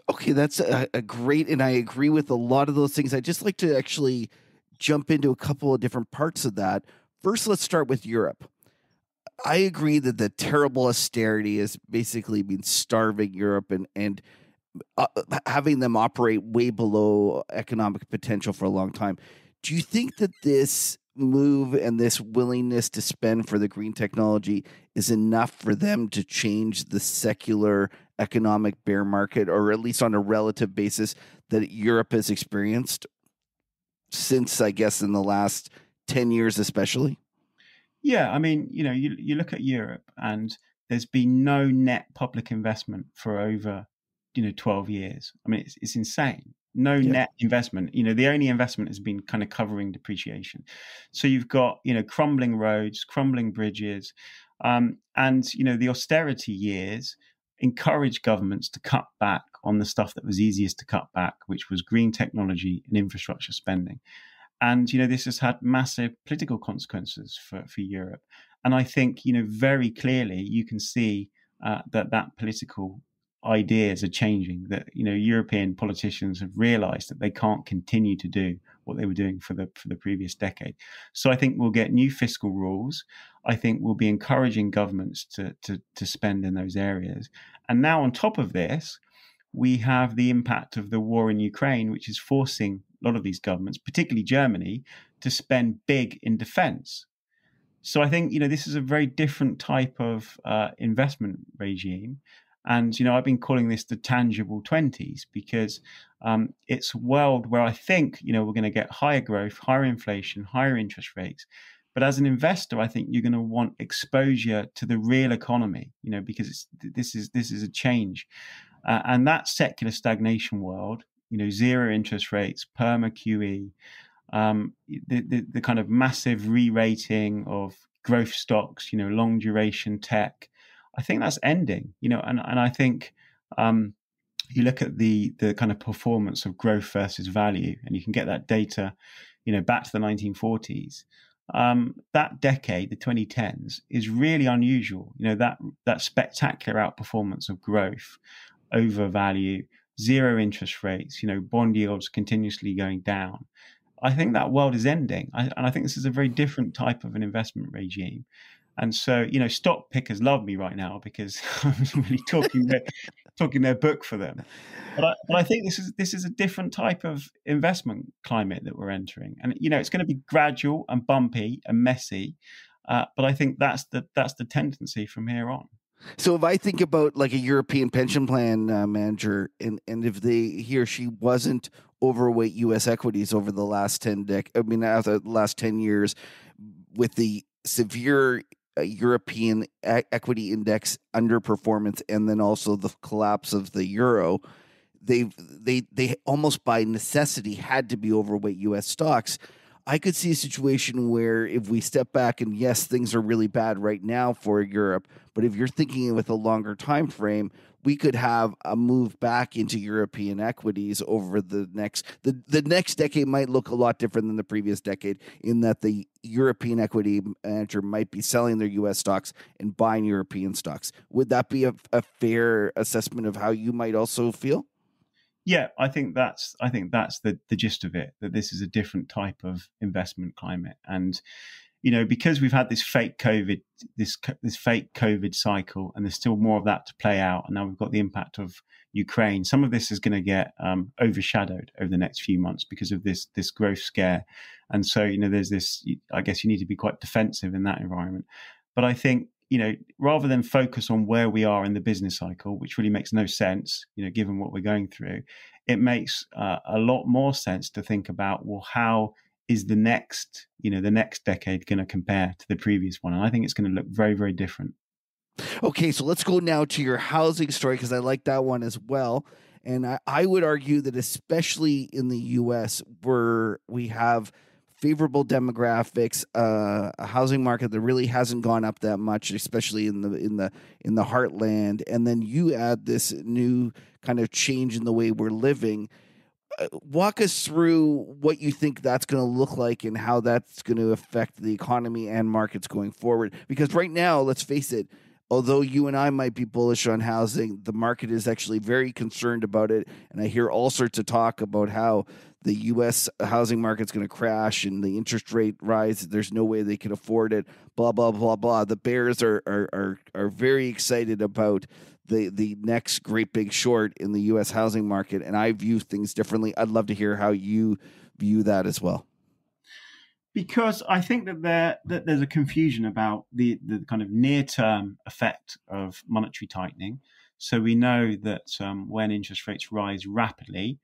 Okay, that's a great, and I agree with a lot of those things. I'd just like to actually jump into a couple of different parts of that. First, let's start with Europe. I agree that the terrible austerity has basically been starving Europe and having them operate way below economic potential for a long time. Do you think that this move and this willingness to spend for the green technology is enough for them to change the secular economic bear market, or at least on a relative basis, that Europe has experienced since, I guess, in the last 10 years especially? Yeah, I mean, you look at Europe and there's been no net public investment for over, 12 years. I mean, it's insane. No net investment. The only investment has been kind of covering depreciation. So you've got, crumbling roads, crumbling bridges, and, the austerity years encouraged governments to cut back on the stuff that was easiest to cut back, which was green technology and infrastructure spending. And, this has had massive political consequences for Europe. And I think, very clearly you can see that political ideas are changing, that, European politicians have realized that they can't continue to do what they were doing for the previous decade. So I think we'll get new fiscal rules. I think we'll be encouraging governments to spend in those areas. And now on top of this, we have the impact of the war in Ukraine, which is forcing a lot of these governments, particularly Germany, to spend big in defense. So I think, this is a very different type of investment regime. And, I've been calling this the tangible 20s because it's a world where I think, we're going to get higher growth, higher inflation, higher interest rates. But as an investor, I think you're going to want exposure to the real economy, because this is a change. And that secular stagnation world, zero interest rates, perma QE, the kind of massive re-rating of growth stocks, long duration tech, I think that's ending, and I think you look at the kind of performance of growth versus value, and you can get that data, back to the 1940s. That decade, the 2010s, is really unusual. That spectacular outperformance of growth over value, zero interest rates, bond yields continuously going down. I think that world is ending. And I think this is a very different type of an investment regime. And so, stock pickers love me right now because I'm really talking their book for them. But I think this is a different type of investment climate that we're entering. And, it's going to be gradual and bumpy and messy. But I think that's the tendency from here on. So if I think about like a European pension plan manager, and if he or she wasn't overweight U.S. equities over the last the last 10 years, with the severe European equity index underperformance, and then also the collapse of the euro, they almost by necessity had to be overweight U.S. stocks. I could see a situation where if we step back, and yes, things are really bad right now for Europe, but if you're thinking with a longer time frame, we could have a move back into European equities over the next decade. Might look a lot different than the previous decade, in that the European equity manager might be selling their U.S. stocks and buying European stocks. Would that be a fair assessment of how you might also feel? Yeah, I think that's the gist of it, that this is a different type of investment climate. And, because we've had this fake COVID, this fake COVID cycle, and there's still more of that to play out. And now we've got the impact of Ukraine. Some of this is going to get overshadowed over the next few months because of this growth scare. And so, there's this, I guess you need to be quite defensive in that environment. But I think, rather than focus on where we are in the business cycle, which really makes no sense, given what we're going through, it makes a lot more sense to think about, well, how is the next decade going to compare to the previous one? And I think it's going to look very, very different. Okay, so let's go now to your housing story, because I like that one as well. And I would argue that especially in the U.S., where we have favorable demographics, a housing market that really hasn't gone up that much, especially in the heartland, and then you add this new kind of change in the way we're living. Walk us through what you think that's going to look like and how that's going to affect the economy and markets going forward. Because right now, let's face it, although you and I might be bullish on housing, the market is actually very concerned about it. And I hear all sorts of talk about how the U.S. housing market's going to crash and the interest rate rise. There's no way they can afford it, blah, blah, blah, blah. The bears are very excited about the next great big short in the U.S. housing market. And I view things differently. I'd love to hear how you view that as well. Because I think that there's a confusion about the kind of near-term effect of monetary tightening. So we know that when interest rates rise rapidly,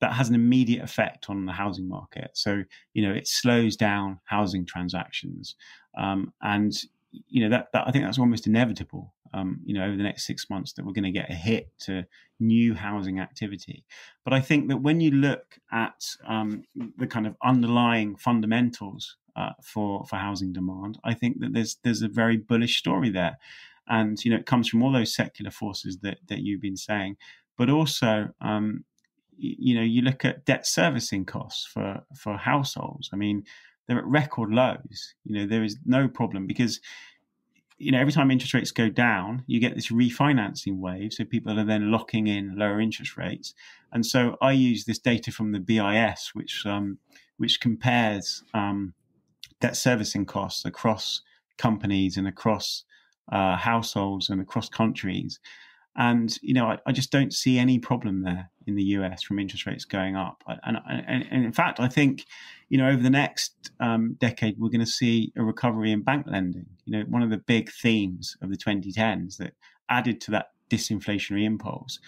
that has an immediate effect on the housing market. So, it slows down housing transactions. And, that I think that's almost inevitable, over the next 6 months, that we're going to get a hit to new housing activity. But I think that when you look at the kind of underlying fundamentals for housing demand, I think that there's a very bullish story there. And, it comes from all those secular forces that you've been saying, but also, you look at debt servicing costs for households. I mean, they're at record lows. There is no problem because, every time interest rates go down, you get this refinancing wave. So people are then locking in lower interest rates. And so I use this data from the BIS, which compares debt servicing costs across companies and across households and across countries. And, I just don't see any problem there in the US from interest rates going up. And in fact, I think, over the next decade, we're going to see a recovery in bank lending. One of the big themes of the 2010s that added to that disinflationary impulse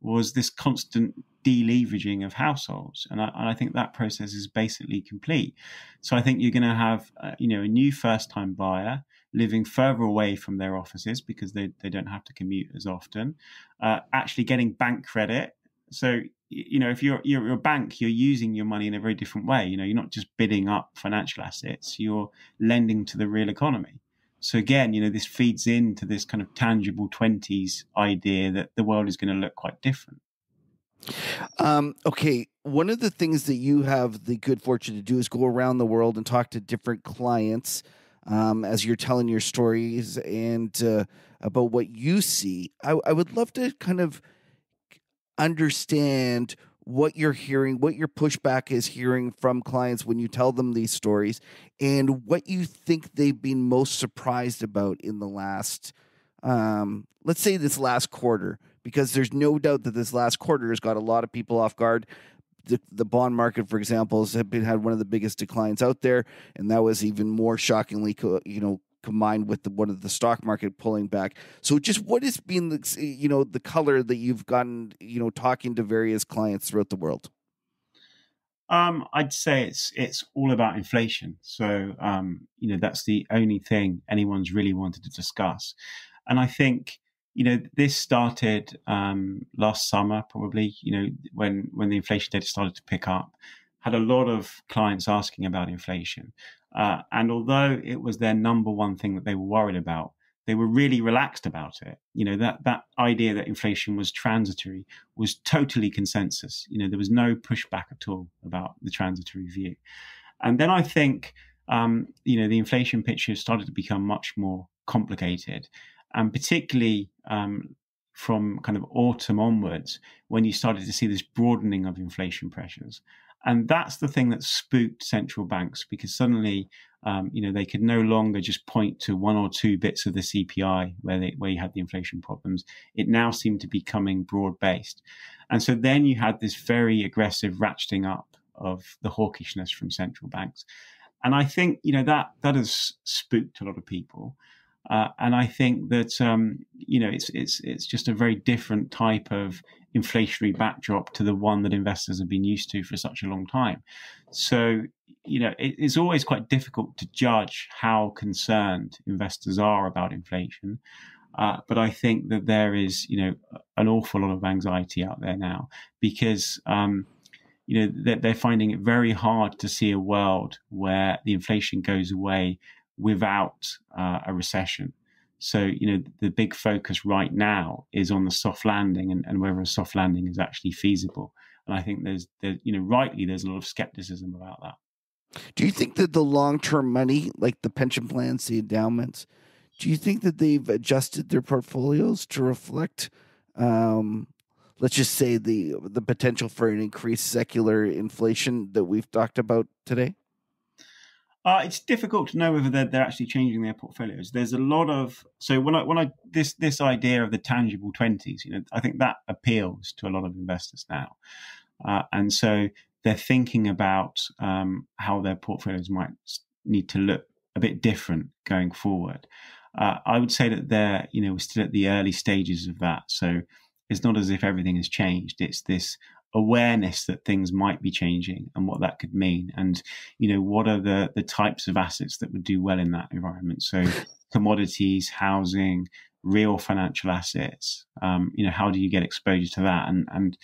was this constant deleveraging of households. And I think that process is basically complete. So I think you're going to have, a new first-time buyer living further away from their offices because they don't have to commute as often, actually getting bank credit. So, if you're a bank, you're using your money in a very different way. You're not just bidding up financial assets, you're lending to the real economy. So again, this feeds into this kind of tangible 20s idea that the world is going to look quite different. Okay, one of the things that you have the good fortune to do is go around the world and talk to different clients as you're telling your stories and about what you see. I would love to kind of understand what you're hearing, what your pushback is hearing from clients when you tell them these stories, and what you think they've been most surprised about in the last, let's say this last quarter, because there's no doubt that this last quarter has got a lot of people off guard. The bond market, for example, had one of the biggest declines out there, and that was even more shockingly, combined with one of the stock market pulling back. So just what has been the color that you've gotten, talking to various clients throughout the world? I'd say it's all about inflation. So, that's the only thing anyone's really wanted to discuss. And I think, this started last summer, probably, when the inflation data started to pick up, had a lot of clients asking about inflation. And although it was their number one thing that they were worried about, they were really relaxed about it. That idea that inflation was transitory was totally consensus. There was no pushback at all about the transitory view. And then I think, the inflation picture started to become much more complicated. And particularly from kind of autumn onwards, when you started to see this broadening of inflation pressures. And that's the thing that spooked central banks, because suddenly, they could no longer just point to one or two bits of the CPI where you had the inflation problems. It now seemed to be becoming broad-based. And so then you had this very aggressive ratcheting up of the hawkishness from central banks. And I think, that has spooked a lot of people. And I think that, it's just a very different type of inflationary backdrop to the one that investors have been used to for such a long time. So, it's always quite difficult to judge how concerned investors are about inflation. But I think that there is, an awful lot of anxiety out there now because, they're finding it very hard to see a world where the inflation goes away without a recession. So, the big focus right now is on the soft landing and whether a soft landing is actually feasible. And I think rightly, there's a lot of skepticism about that. Do you think that the long-term money, like the pension plans, the endowments, do you think that they've adjusted their portfolios to reflect, let's just say, the potential for an increased secular inflation that we've talked about today? It's difficult to know whether they're actually changing their portfolios. There's a lot of this idea of the tangible 20s. I think that appeals to a lot of investors now, and so they're thinking about how their portfolios might need to look a bit different going forward. I would say that we're still at the early stages of that. So it's not as if everything has changed. It's this awareness that things might be changing and what that could mean. And, what are the types of assets that would do well in that environment? So commodities, housing, real financial assets, how do you get exposure to that? And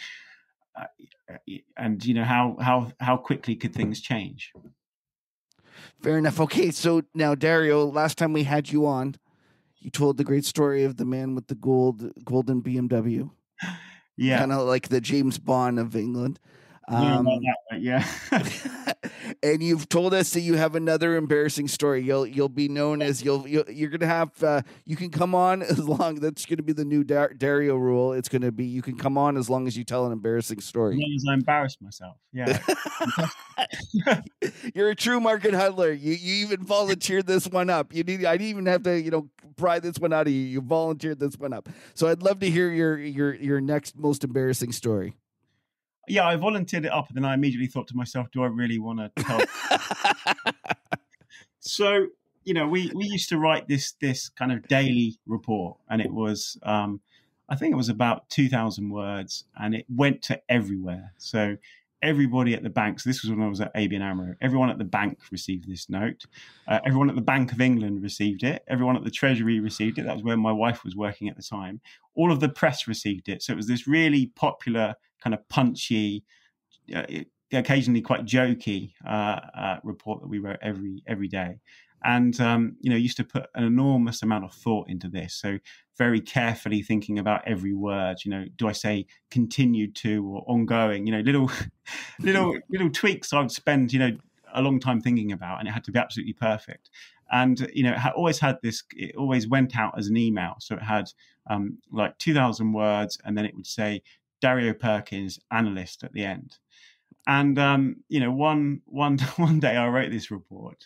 how quickly could things change? Fair enough. Okay. So now, Dario, last time we had you on, you told the great story of the man with the golden BMW. Yeah, kind of like the James Bond of England. Yeah. And you've told us that you have another embarrassing story. You'll be known as you're gonna have you can come on as long. That's gonna be the new Dario rule. It's gonna be you can come on as long as you tell an embarrassing story. As long as I embarrass myself. Yeah. You're a true market huddler. You even volunteered this one up. I didn't even have to pry this one out of you. You volunteered this one up. So I'd love to hear your next most embarrassing story. Yeah, I volunteered it up, and then I immediately thought to myself, do I really want to tell? So, we used to write this kind of daily report, and it was, I think it was about 2,000 words, and it went to everywhere. So everybody at the bank, so this was when I was at ABN AMRO, everyone at the bank received this note. Everyone at the Bank of England received it. Everyone at the Treasury received it. That was where my wife was working at the time. All of the press received it. So it was this really popular, kind of punchy, occasionally quite jokey report that we wrote every day. And, used to put an enormous amount of thought into this. So very carefully thinking about every word, do I say continued to or ongoing, little tweaks I'd spend, a long time thinking about, and it had to be absolutely perfect. And, it always had this, it always went out as an email. So it had like 2,000 words, and then it would say Dario Perkins, analyst at the end. And, one day I wrote this report.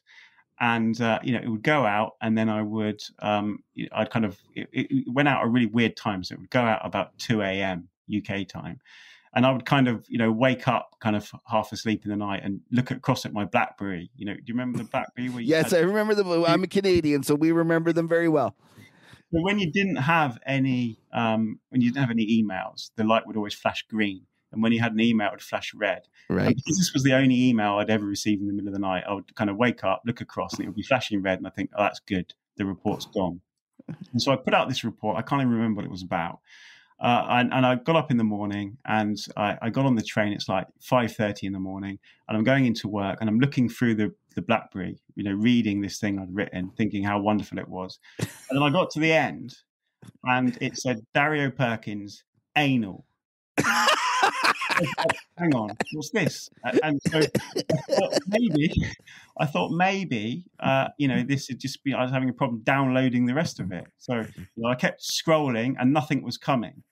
And, it would go out, and then I would, I'd kind of, it went out at a really weird time. So it would go out about 2 a.m. UK time. And I would kind of, wake up kind of half asleep in the night and look across at my BlackBerry. Do you remember the BlackBerry? Yes, I remember them. I'm a Canadian, so we remember them very well. But when you didn't have any emails, the light would always flash green. And when you had an email, it would flash red. Right. And because this was the only email I'd ever received in the middle of the night, I would kind of wake up, look across, and it would be flashing red. And I think, oh, that's good. The report's gone. And so I put out this report. I can't even remember what it was about. And I got up in the morning, and I got on the train. It's like 5:30 in the morning, and I'm going into work, and I'm looking through the BlackBerry, reading this thing I'd written, thinking how wonderful it was. And then I got to the end, and it said, Dario Perkins, anal. Hang on, what's this? And so I thought maybe, this would just be, I was having a problem downloading the rest of it. So I kept scrolling and nothing was coming.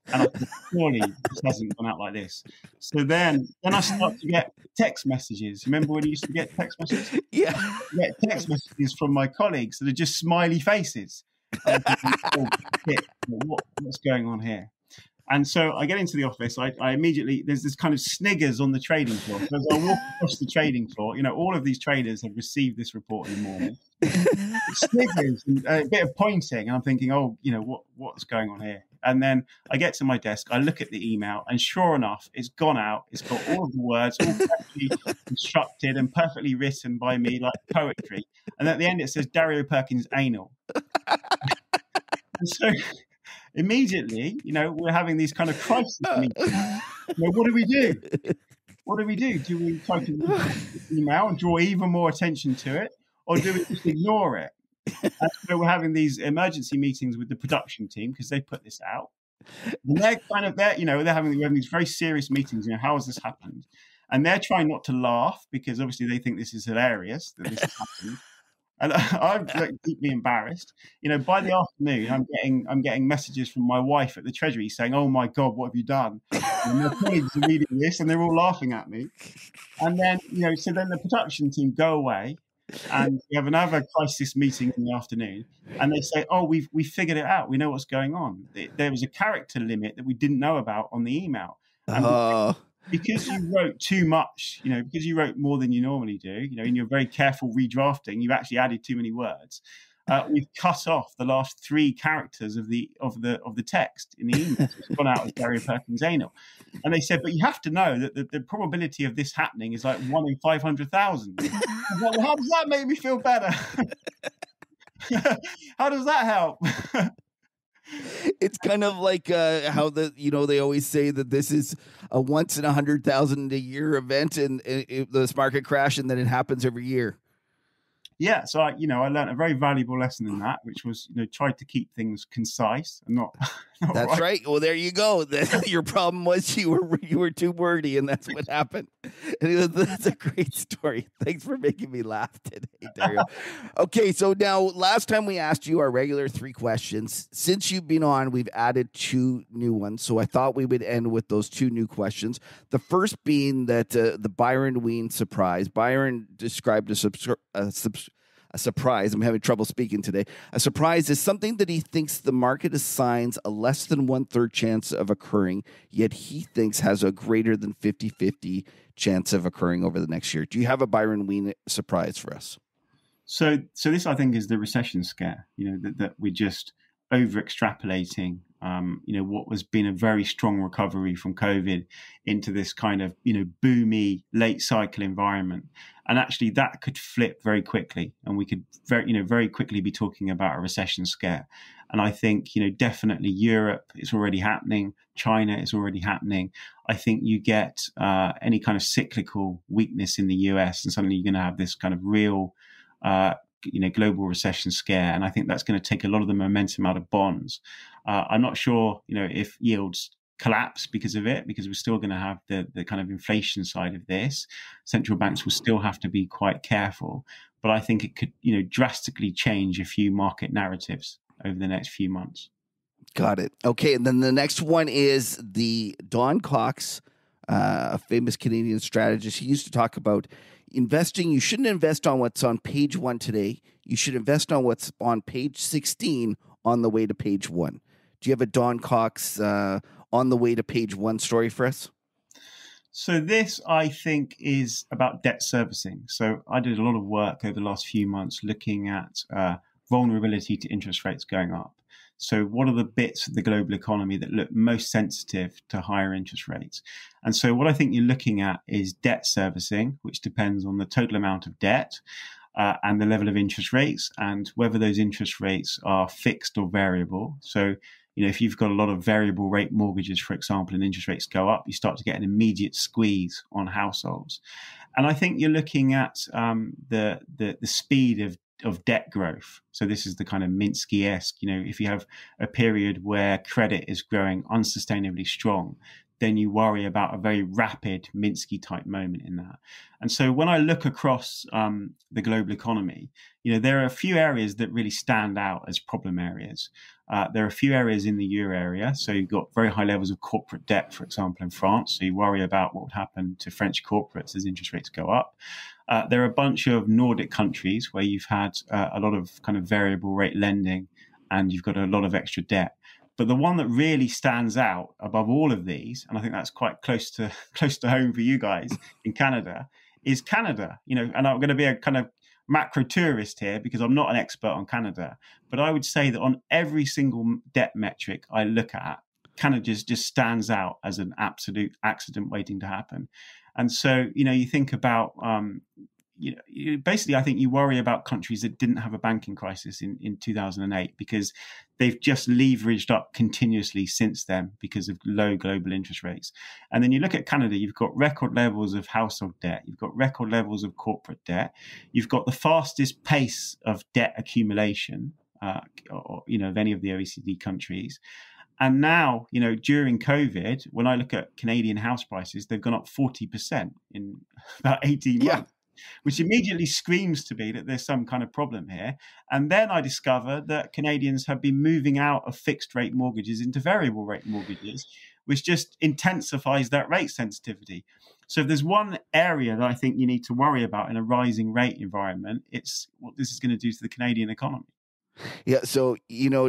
And I thought, surely this hasn't gone out like this. So then I started to get text messages. Remember when you used to get text messages? Yeah. Get text messages from my colleagues that are just smiley faces. And I'm thinking, oh, shit, what's going on here? And so I get into the office. I immediately, there's this kind of sniggers on the trading floor. So as I walk across the trading floor, all of these traders have received this report in the morning. Sniggers and a bit of pointing. And I'm thinking, what's going on here? And then I get to my desk, I look at the email, and sure enough, it's gone out. It's got all of the words, all perfectly constructed and perfectly written by me, like poetry. And at the end, it says Dario Perkins anal. And so immediately, we're having these kind of crisis meetings. What do we do? What do we do? Do we try to read the email and draw even more attention to it, or do we just ignore it? And so we're having these emergency meetings with the production team because they put this out. And they're having these very serious meetings. How has this happened? And they're trying not to laugh because obviously they think this is hilarious that this has happened. And I'm deeply embarrassed. By the afternoon, I'm getting messages from my wife at the Treasury saying, "Oh my God, what have you done?" And my colleagues are reading this, and they're all laughing at me. And then, so then the production team go away, and we have another crisis meeting in the afternoon, and they say, "Oh, we figured it out. We know what's going on. There was a character limit that we didn't know about on the email." And because you wrote too much, because you wrote more than you normally do, in your very careful redrafting, you've actually added too many words. We've cut off the last 3 characters of the text in the email. It's gone out as Dario Perkins anal. And they said, but you have to know that the probability of this happening is like 1 in 500,000. Well, how does that make me feel better? How does that help? It's kind of like how they always say that this is a once in 100,000 a year event, and this market crash, and then it happens every year. Yeah, so I learned a very valuable lesson in that, which was try to keep things concise and not. That's right. Well, there you go. Your problem was you were too wordy, and that's what happened. And that's a great story. Thanks for making me laugh today, Dario. Okay, so now last time we asked you our regular 3 questions. Since you've been on, we've added 2 new ones. So I thought we would end with those 2 new questions. The first being that the Byron Ween surprise. Byron described a surprise. I'm having trouble speaking today. A surprise is something that he thinks the market assigns a less than 1/3 chance of occurring, yet he thinks has a greater than 50-50 chance of occurring over the next year. Do you have a Byron Wien surprise for us? So this, I think, is the recession scare. That we're just over extrapolating. What was been a very strong recovery from COVID into this kind of boomy late cycle environment, and actually that could flip very quickly, and we could very quickly be talking about a recession scare. And I think definitely Europe is already happening. China is already happening. I think you get any kind of cyclical weakness in the US, and suddenly you're going to have this kind of real global recession scare, and I think that's going to take a lot of the momentum out of bonds. I'm not sure, if yields collapse because of it, because we're still going to have the kind of inflation side of this. Central banks will still have to be quite careful, but I think it could, drastically change a few market narratives over the next few months. Got it. Okay, and then the next one is the Don Coxe, a famous Canadian strategist. He used to talk about investing. You shouldn't invest on what's on page 1 today. You should invest on what's on page 16 on the way to page 1. Do you have a Don Coxe on the way to page 1 story for us? So this, I think, is about debt servicing. So I did a lot of work over the last few months looking at vulnerability to interest rates going up. So what are the bits of the global economy that look most sensitive to higher interest rates? And so what I think you're looking at is debt servicing, which depends on the total amount of debt and the level of interest rates, and whether those interest rates are fixed or variable. So, if you've got a lot of variable rate mortgages, for example, and interest rates go up, you start to get an immediate squeeze on households. And I think you're looking at the speed of debt growth. So this is the kind of Minsky-esque, if you have a period where credit is growing unsustainably strong, then you worry about a very rapid Minsky type moment in that. And so when I look across the global economy, there are a few areas that really stand out as problem areas. There are a few areas in the euro area. So you've got very high levels of corporate debt, for example, in France. So you worry about what would happen to French corporates as interest rates go up. There are a bunch of Nordic countries where you've had a lot of kind of variable rate lending, and you've got a lot of extra debt. But the one that really stands out above all of these, and I think that's quite close to home for you guys in Canada, is Canada. And I'm going to be a kind of macro tourist here because I'm not an expert on Canada, but I would say that on every single debt metric I look at, Canada just stands out as an absolute accident waiting to happen. And so, you think about, basically, I think you worry about countries that didn't have a banking crisis in 2008 because they've just leveraged up continuously since then because of low global interest rates. And then you look at Canada, you've got record levels of household debt. You've got record levels of corporate debt. You've got the fastest pace of debt accumulation, of any of the OECD countries. And now, during COVID, when I look at Canadian house prices, they've gone up 40% in about 18 months. Which immediately screams to me that there's some kind of problem here. And then I discovered that Canadians have been moving out of fixed rate mortgages into variable rate mortgages, which just intensifies that rate sensitivity. So if there's one area that I think you need to worry about in a rising rate environment, it's what this is going to do to the Canadian economy. Yeah, so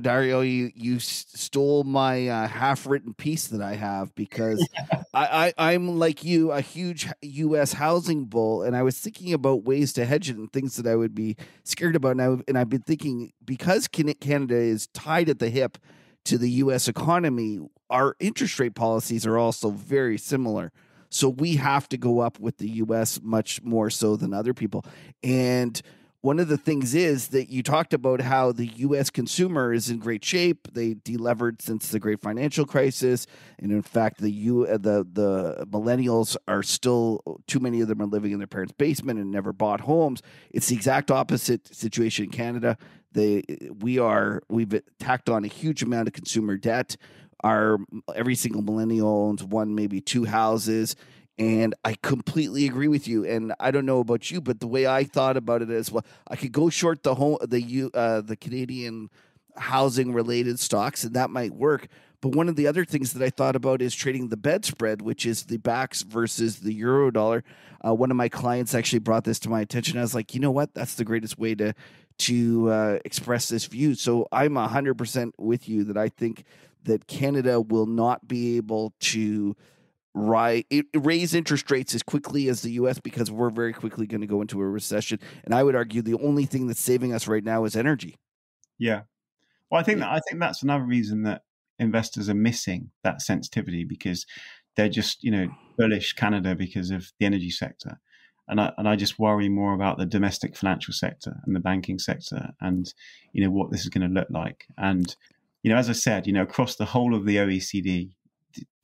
Dario, you stole my half-written piece that I have because I'm like you, a huge U.S. housing bull, and I was thinking about ways to hedge it and things that I would be scared about. And I've been thinking because Canada is tied at the hip to the U.S. economy, our interest rate policies are also very similar. So we have to go up with the U.S. much more so than other people, and one of the things is that you talked about how the U.S. consumer is in great shape. They delevered since the great financial crisis. And in fact, the millennials are still, too many of them are living in their parents' basement and never bought homes. It's the exact opposite situation in Canada. We've tacked on a huge amount of consumer debt. Every single millennial owns one, maybe two houses. And I completely agree with you. And I don't know about you, but the way I thought about it is, well, I could go short the Canadian housing related stocks, and that might work. But one of the other things that I thought about is trading the bed spread, which is the backs versus the euro dollar. One of my clients actually brought this to my attention. I was like, you know what? That's the greatest way to express this view. So I'm 100% with you that I think that Canada will not be able to raise interest rates as quickly as the U.S. because we're very quickly going to go into a recession. And I would argue the only thing that's saving us right now is energy. Yeah. Well, I think that's another reason that investors are missing that sensitivity, because they're just, bullish Canada because of the energy sector. And I just worry more about the domestic financial sector and the banking sector and, what this is going to look like. And, as I said, across the whole of the OECD,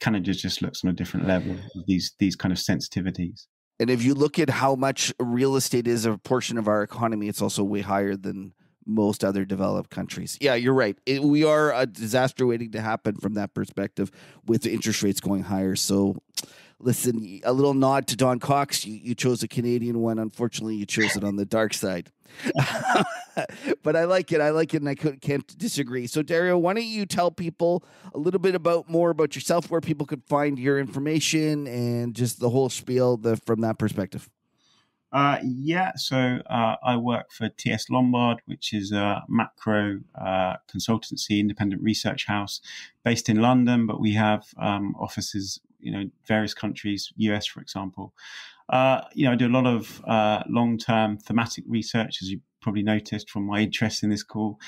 Canada just looks on a different level of these kind of sensitivities. And if you look at how much real estate is a portion of our economy, it's also way higher than most other developed countries. Yeah, you're right. We are a disaster waiting to happen from that perspective with the interest rates going higher. So listen, a little nod to Don Coxe. You chose a Canadian one. Unfortunately, you chose it on the dark side. But I like it. And I can't disagree. So Dario, why don't you tell people a little bit more about yourself, where people could find your information and just the whole spiel from that perspective? So I work for TS Lombard, which is a macro consultancy, independent research house based in London, but we have offices, various countries, US, for example. I do a lot of long-term thematic research, as you probably noticed from my interest in this call.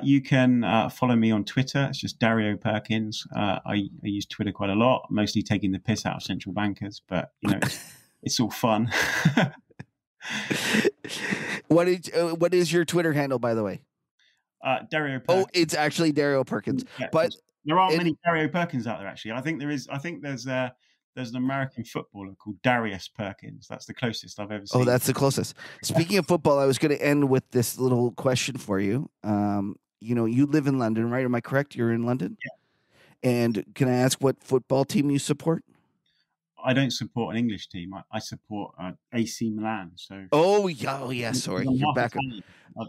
You can follow me on Twitter. It's just Dario Perkins. I use Twitter quite a lot, mostly taking the piss out of central bankers, but it's all fun. What is your Twitter handle, by the way? Dario Perkins. Oh, it's actually Dario Perkins. Yeah, but there aren't many Dario Perkins out there, actually. I think there's an American footballer called Darios Perkins. That's the closest I've ever seen. Oh, that's the closest. Speaking of football, I was going to end with this little question for you. You live in London, right? Am I correct? You're in London? Yeah. And can I ask what football team you support? I don't support an English team. I support AC Milan. So. Oh yeah. Sorry, you're back.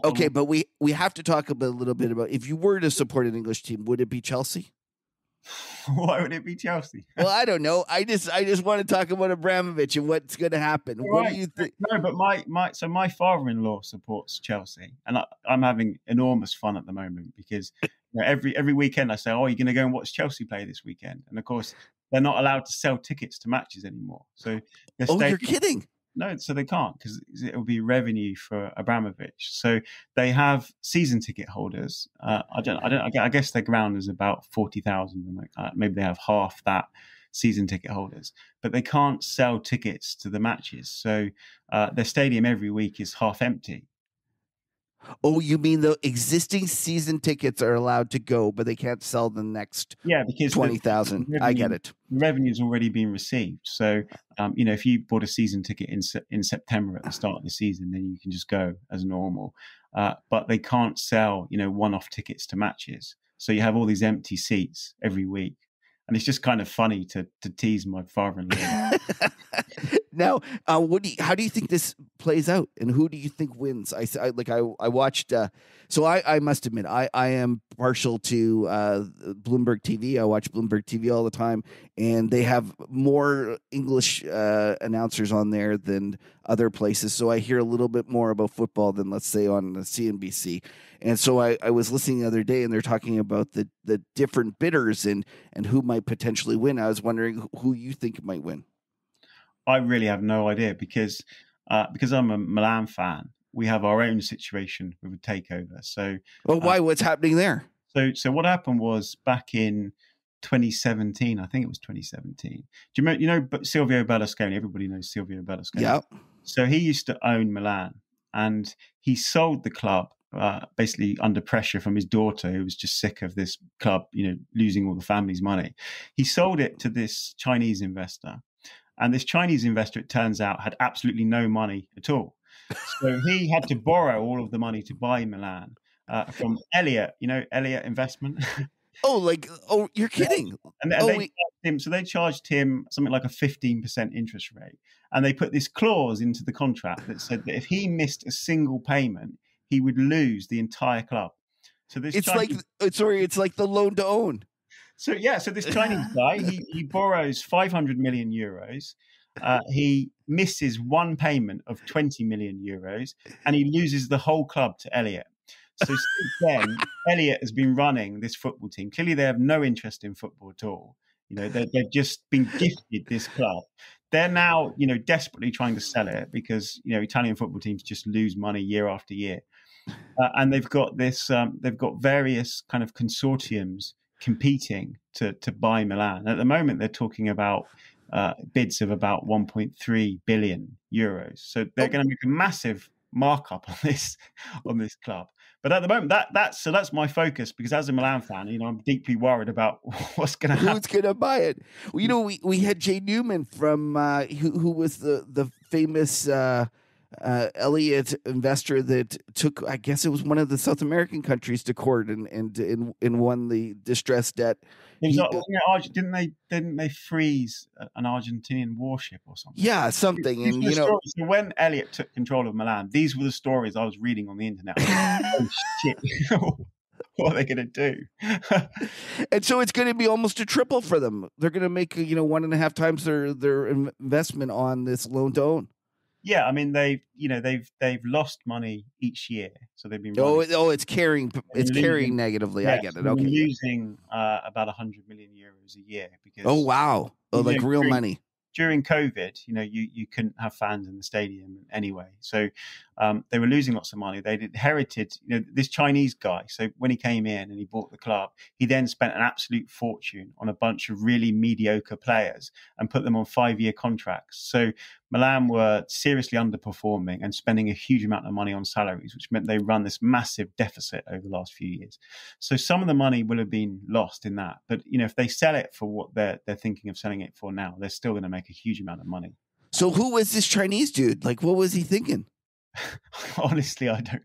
Okay, but we have to talk a little bit about, if you were to support an English team, would it be Chelsea? Why would it be Chelsea? Well, I don't know. I just want to talk about Abramovich and what's going to happen. Right. What do you think? No, but my father-in-law supports Chelsea, and I'm having enormous fun at the moment because every weekend I say, "Oh, you're going to go and watch Chelsea play this weekend," and of course they're not allowed to sell tickets to matches anymore. So you're kidding? No, so they can't, because it will be revenue for Abramovich. So they have season ticket holders. I guess their ground is about 40,000. Maybe they have half that season ticket holders, but they can't sell tickets to the matches. So their stadium every week is half empty. Oh, you mean the existing season tickets are allowed to go, but they can't sell the next because 20,000. I get it. The revenue's already been received. So, if you bought a season ticket in September at the start of the season, then you can just go as normal. But they can't sell, one-off tickets to matches. So you have all these empty seats every week. And it's just kind of funny to tease my father-in-law. Now, how do you think this plays out, and who do you think wins? I watched. So I must admit, I am partial to Bloomberg TV. I watch Bloomberg TV all the time, and they have more English announcers on there than other places. So I hear a little bit more about football than, let's say, on CNBC. And so I was listening the other day, and they're talking about the different bidders and who might potentially win. I was wondering who you think might win. I really have no idea because I'm a Milan fan. We have our own situation with a takeover. So, well, why? What's happening there? So what happened was back in 2017. I think it was 2017. Do you remember? But Silvio Berlusconi. Everybody knows Silvio Berlusconi. Yeah. So he used to own Milan, and he sold the club basically under pressure from his daughter, who was just sick of this club, losing all the family's money. He sold it to this Chinese investor. And this Chinese investor, it turns out, had absolutely no money at all. So he had to borrow all of the money to buy Milan from Elliott, Elliott Investment. You're kidding. So they charged him something like a 15% interest rate. And they put this clause into the contract that said that if he missed a single payment, he would lose the entire club. So it's like the loan to own. So this Chinese guy, he borrows 500 million euros. He misses one payment of 20 million euros, and he loses the whole club to Elliott. So since then, Elliott has been running this football team. Clearly, they have no interest in football at all. They've just been gifted this club. They're now, desperately trying to sell it because, Italian football teams just lose money year after year. And they've got various kind of consortiums competing to buy Milan. At the moment, they're talking about bids of about 1.3 billion euros. So they're going to make a massive markup on this club. But at the moment, that's my focus, because as a Milan fan, I'm deeply worried about what's going to happen. Who's going to buy it? Well, we had Jay Newman from who was the famous Elliott investor that took, I guess it was one of the South American countries, to court and won the distressed debt. Didn't they freeze an Argentinian warship or something? Yeah, something. And so when Elliott took control of Milan, these were the stories I was reading on the internet. Oh shit! What are they going to do? And so it's going to be almost a triple for them. They're going to make 1.5 times their investment on this loan to own. Yeah, I mean they've lost money each year, so they've been. It's carrying negatively. Yeah, I get it. So okay, losing about 100 million euros a year because. Oh wow! Like real money. During COVID, you couldn't have fans in the stadium anyway, so they were losing lots of money. They'd inherited, this Chinese guy. So when he came in and he bought the club, he then spent an absolute fortune on a bunch of really mediocre players and put them on 5-year contracts. So Milan were seriously underperforming and spending a huge amount of money on salaries, which meant they run this massive deficit over the last few years. So some of the money will have been lost in that. But, if they sell it for what they're thinking of selling it for now, they're still going to make a huge amount of money. So who was this Chinese dude? Like, what was he thinking? Honestly, I don't.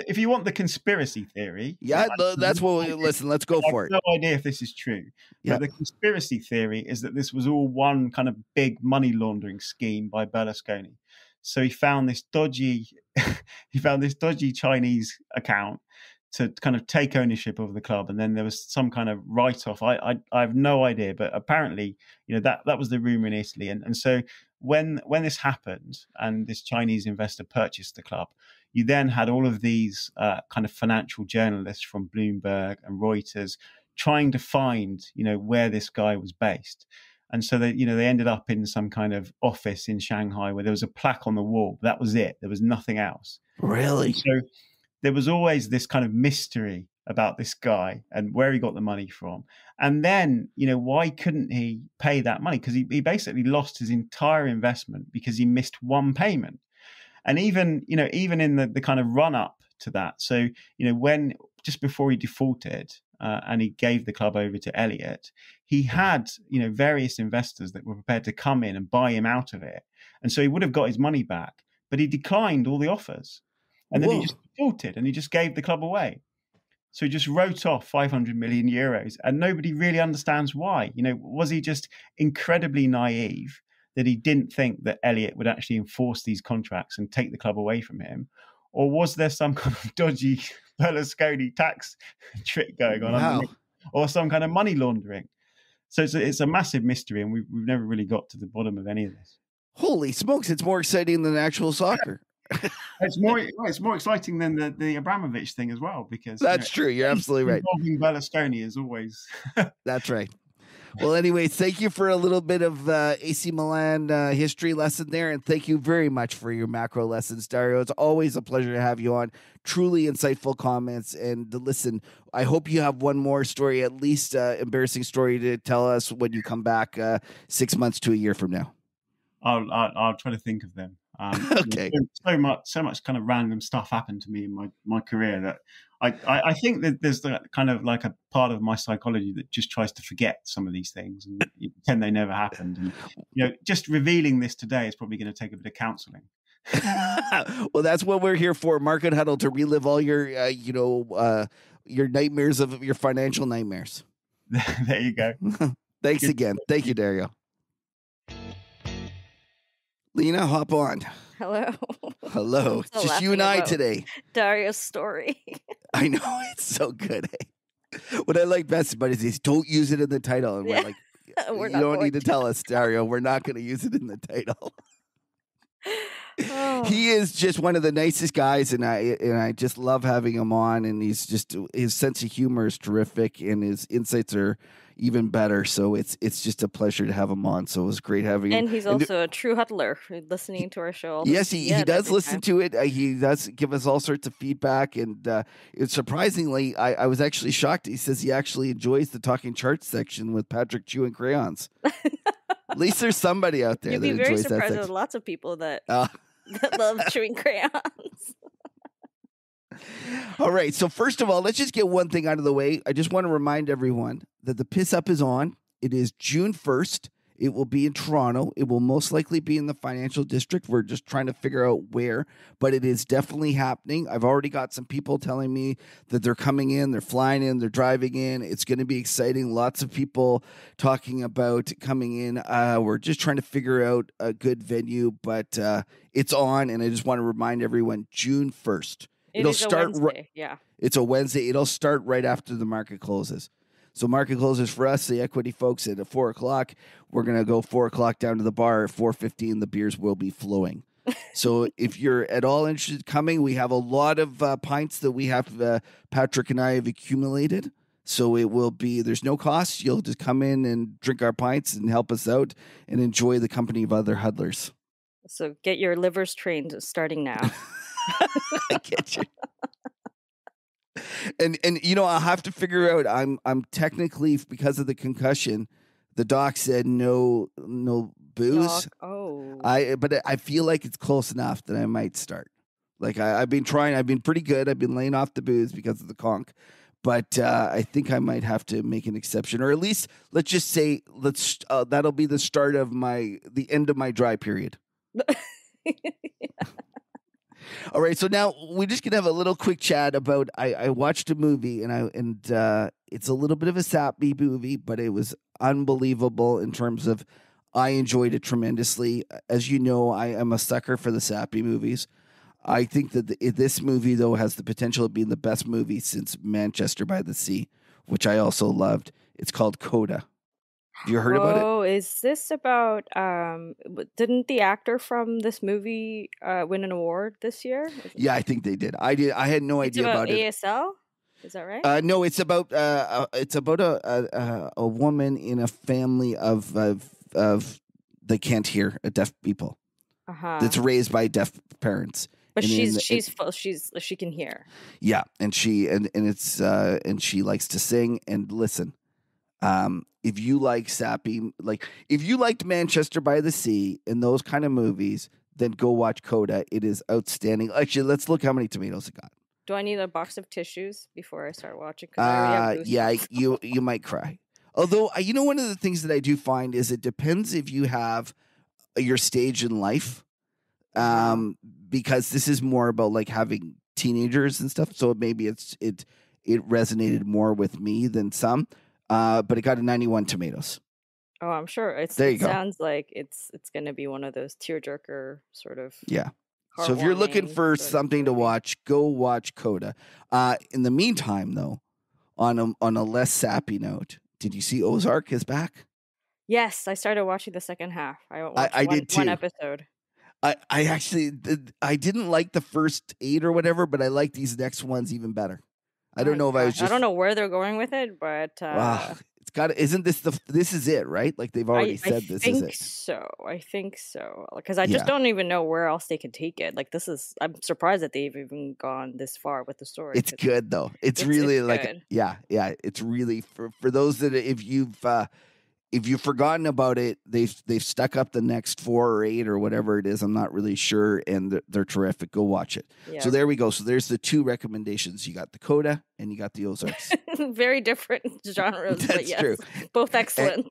If you want the conspiracy theory, that's what. Listen, let's go for it. I have no idea if this is true. Yeah. But the conspiracy theory is that this was all one kind of big money laundering scheme by Berlusconi. So he found this dodgy Chinese account to kind of take ownership of the club, and then there was some kind of write-off. I have no idea, but apparently, that was the rumor in Italy, and so. When this happened and this Chinese investor purchased the club, you then had all of these kind of financial journalists from Bloomberg and Reuters trying to find, where this guy was based. And so they ended up in some kind of office in Shanghai where there was a plaque on the wall. That was it. There was nothing else. Really? And so there was always this kind of mystery about this guy and where he got the money from. And then, why couldn't he pay that money? Because he basically lost his entire investment because he missed one payment. And even in the kind of run up to that. So, when just before he defaulted and he gave the club over to Elliott, he had, various investors that were prepared to come in and buy him out of it. And so he would have got his money back, but he declined all the offers. And then he just defaulted and he just gave the club away. So he just wrote off 500 million euros and nobody really understands why. Was he just incredibly naive that he didn't think that Elliott would actually enforce these contracts and take the club away from him? Or was there some kind of dodgy Berlusconi tax trick going on? Or some kind of money laundering? So it's a massive mystery and we've never really got to the bottom of any of this. Holy smokes, it's more exciting than actual soccer. It's more exciting than the Abramovich thing as well, because that's true. You're absolutely right. Involving Berlusconi is always. That's right. Well, anyway, thank you for a little bit of AC Milan history lesson there, and thank you very much for your macro lessons, Dario. It's always a pleasure to have you on. Truly insightful comments, and listen, I hope you have one more story, at least embarrassing story, to tell us when you come back 6 months to a year from now. I'll try to think of them. Okay. So much kind of random stuff happened to me in my career that I think that there's kind of like a part of my psychology that just tries to forget some of these things and pretend they never happened. And just revealing this today is probably going to take a bit of counseling. Well, that's what we're here for, Market Huddle, to relive all your your nightmares of your financial nightmares. There you go. Thanks again. Thank you, Dario. Lena, hop on. Hello. Just you and I today. Dario's story. I know. It's so good. Eh? What I like best about it is don't use it in the title. And we're like, We're you not don't going need to tell us, Dario. We're not going to use it in the title. Oh. He is just one of the nicest guys, and I just love having him on. And his sense of humor is terrific, and his insights are even better. So it's just a pleasure to have him on. So it was great having him. And he's also a true huddler, listening to our show. Yes, he does listen to it. He does give us all sorts of feedback, and it's surprisingly, I was actually shocked. He says he actually enjoys the talking charts section with Patrick chewing crayons. At least there's somebody out there You'd that be very enjoys that surprised. section. There's lots of people that love chewing crayons. All right. So first of all, let's just get one thing out of the way. I just want to remind everyone that the Piss Up is on. It is June 1st. It will be in Toronto. It will most likely be in the financial district. We're just trying to figure out where, but it is definitely happening. I've already got some people telling me that they're coming in, they're flying in, they're driving in. It's going to be exciting. Lots of people talking about coming in. We're just trying to figure out a good venue, but it's on, and I just want to remind everyone, June 1st. It'll start Wednesday. Yeah. It's a Wednesday. It'll start right after the market closes. So market closes for us, the equity folks, at 4 o'clock. We're going to go 4 o'clock down to the bar. At 4:15, the beers will be flowing. So if you're at all interested in coming, we have a lot of pints that we have, Patrick and I have accumulated. So it will be, there's no cost. You'll just come in and drink our pints and help us out and enjoy the company of other huddlers. So get your livers trained starting now. I get you. And you know, I'll have to figure out. I'm technically, because of the concussion, the doc said no booze. But I feel like it's close enough that I might start. Like I've been trying. I've been pretty good. I've been laying off the booze because of the conk. But I think I might have to make an exception, or at least let's just say that'll be the start of the end of my dry period. All right, so now we're just gonna have a little quick chat about. I watched a movie and it's a little bit of a sappy movie, but it was unbelievable in terms of I enjoyed it tremendously. As you know, I am a sucker for the sappy movies. I think that this movie though has the potential of being the best movie since Manchester by the Sea, which I also loved. It's called Coda. Have you heard about it? Oh, is this about, didn't the actor from this movie win an award this year? Yeah, I think they did. I did. I had no idea about it. ASL? Is that right? No, it's about a woman in a family of they can't hear, deaf people. That's raised by deaf parents. But she can hear. Yeah, and she likes to sing and listen. If you like sappy, if you liked Manchester by the Sea and those kind of movies, then go watch Coda. It is outstanding. Actually, let's look how many tomatoes it got. Do I need a box of tissues before I start watching? Yeah, you might cry. Although, one of the things that I do find is it depends if you have your stage in life, because this is more about like having teenagers and stuff. So maybe it resonated more with me than some. But it got a 91 tomatoes. Oh, I'm sure. It sounds like it's going to be one of those tearjerker sort of. Yeah. So if you're looking for something to watch, go watch Coda. In the meantime, though, on a less sappy note, did you see Ozark is back? Yes, I started watching the second half. I did too. One episode. I actually I didn't like the first 8 or whatever, but I like these next ones even better. I don't know if I was just. I don't know where they're going with it, but it's got. Isn't this this is it, right? Like they've already said this is it. I think so. Because I just don't even know where else they could take it. Like I'm surprised that they've even gone this far with the story. It's good though. It's really good. Yeah. It's really for those that if you've forgotten about it, they've stuck up the next 4 or 8 or whatever it is. I'm not really sure, and they're terrific. Go watch it. Yeah. So there we go. So there's the 2 recommendations. You got the Coda and you got the Ozarks. Very different genres. That's but yes, true. Both excellent.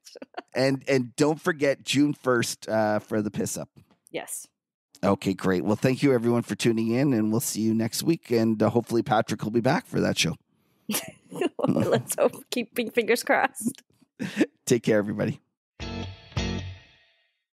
And don't forget June 1st for the Piss Up. Yes. Okay, great. Well, thank you everyone for tuning in, and we'll see you next week. And hopefully Patrick will be back for that show. Let's hope. Keeping fingers crossed. Take care, everybody.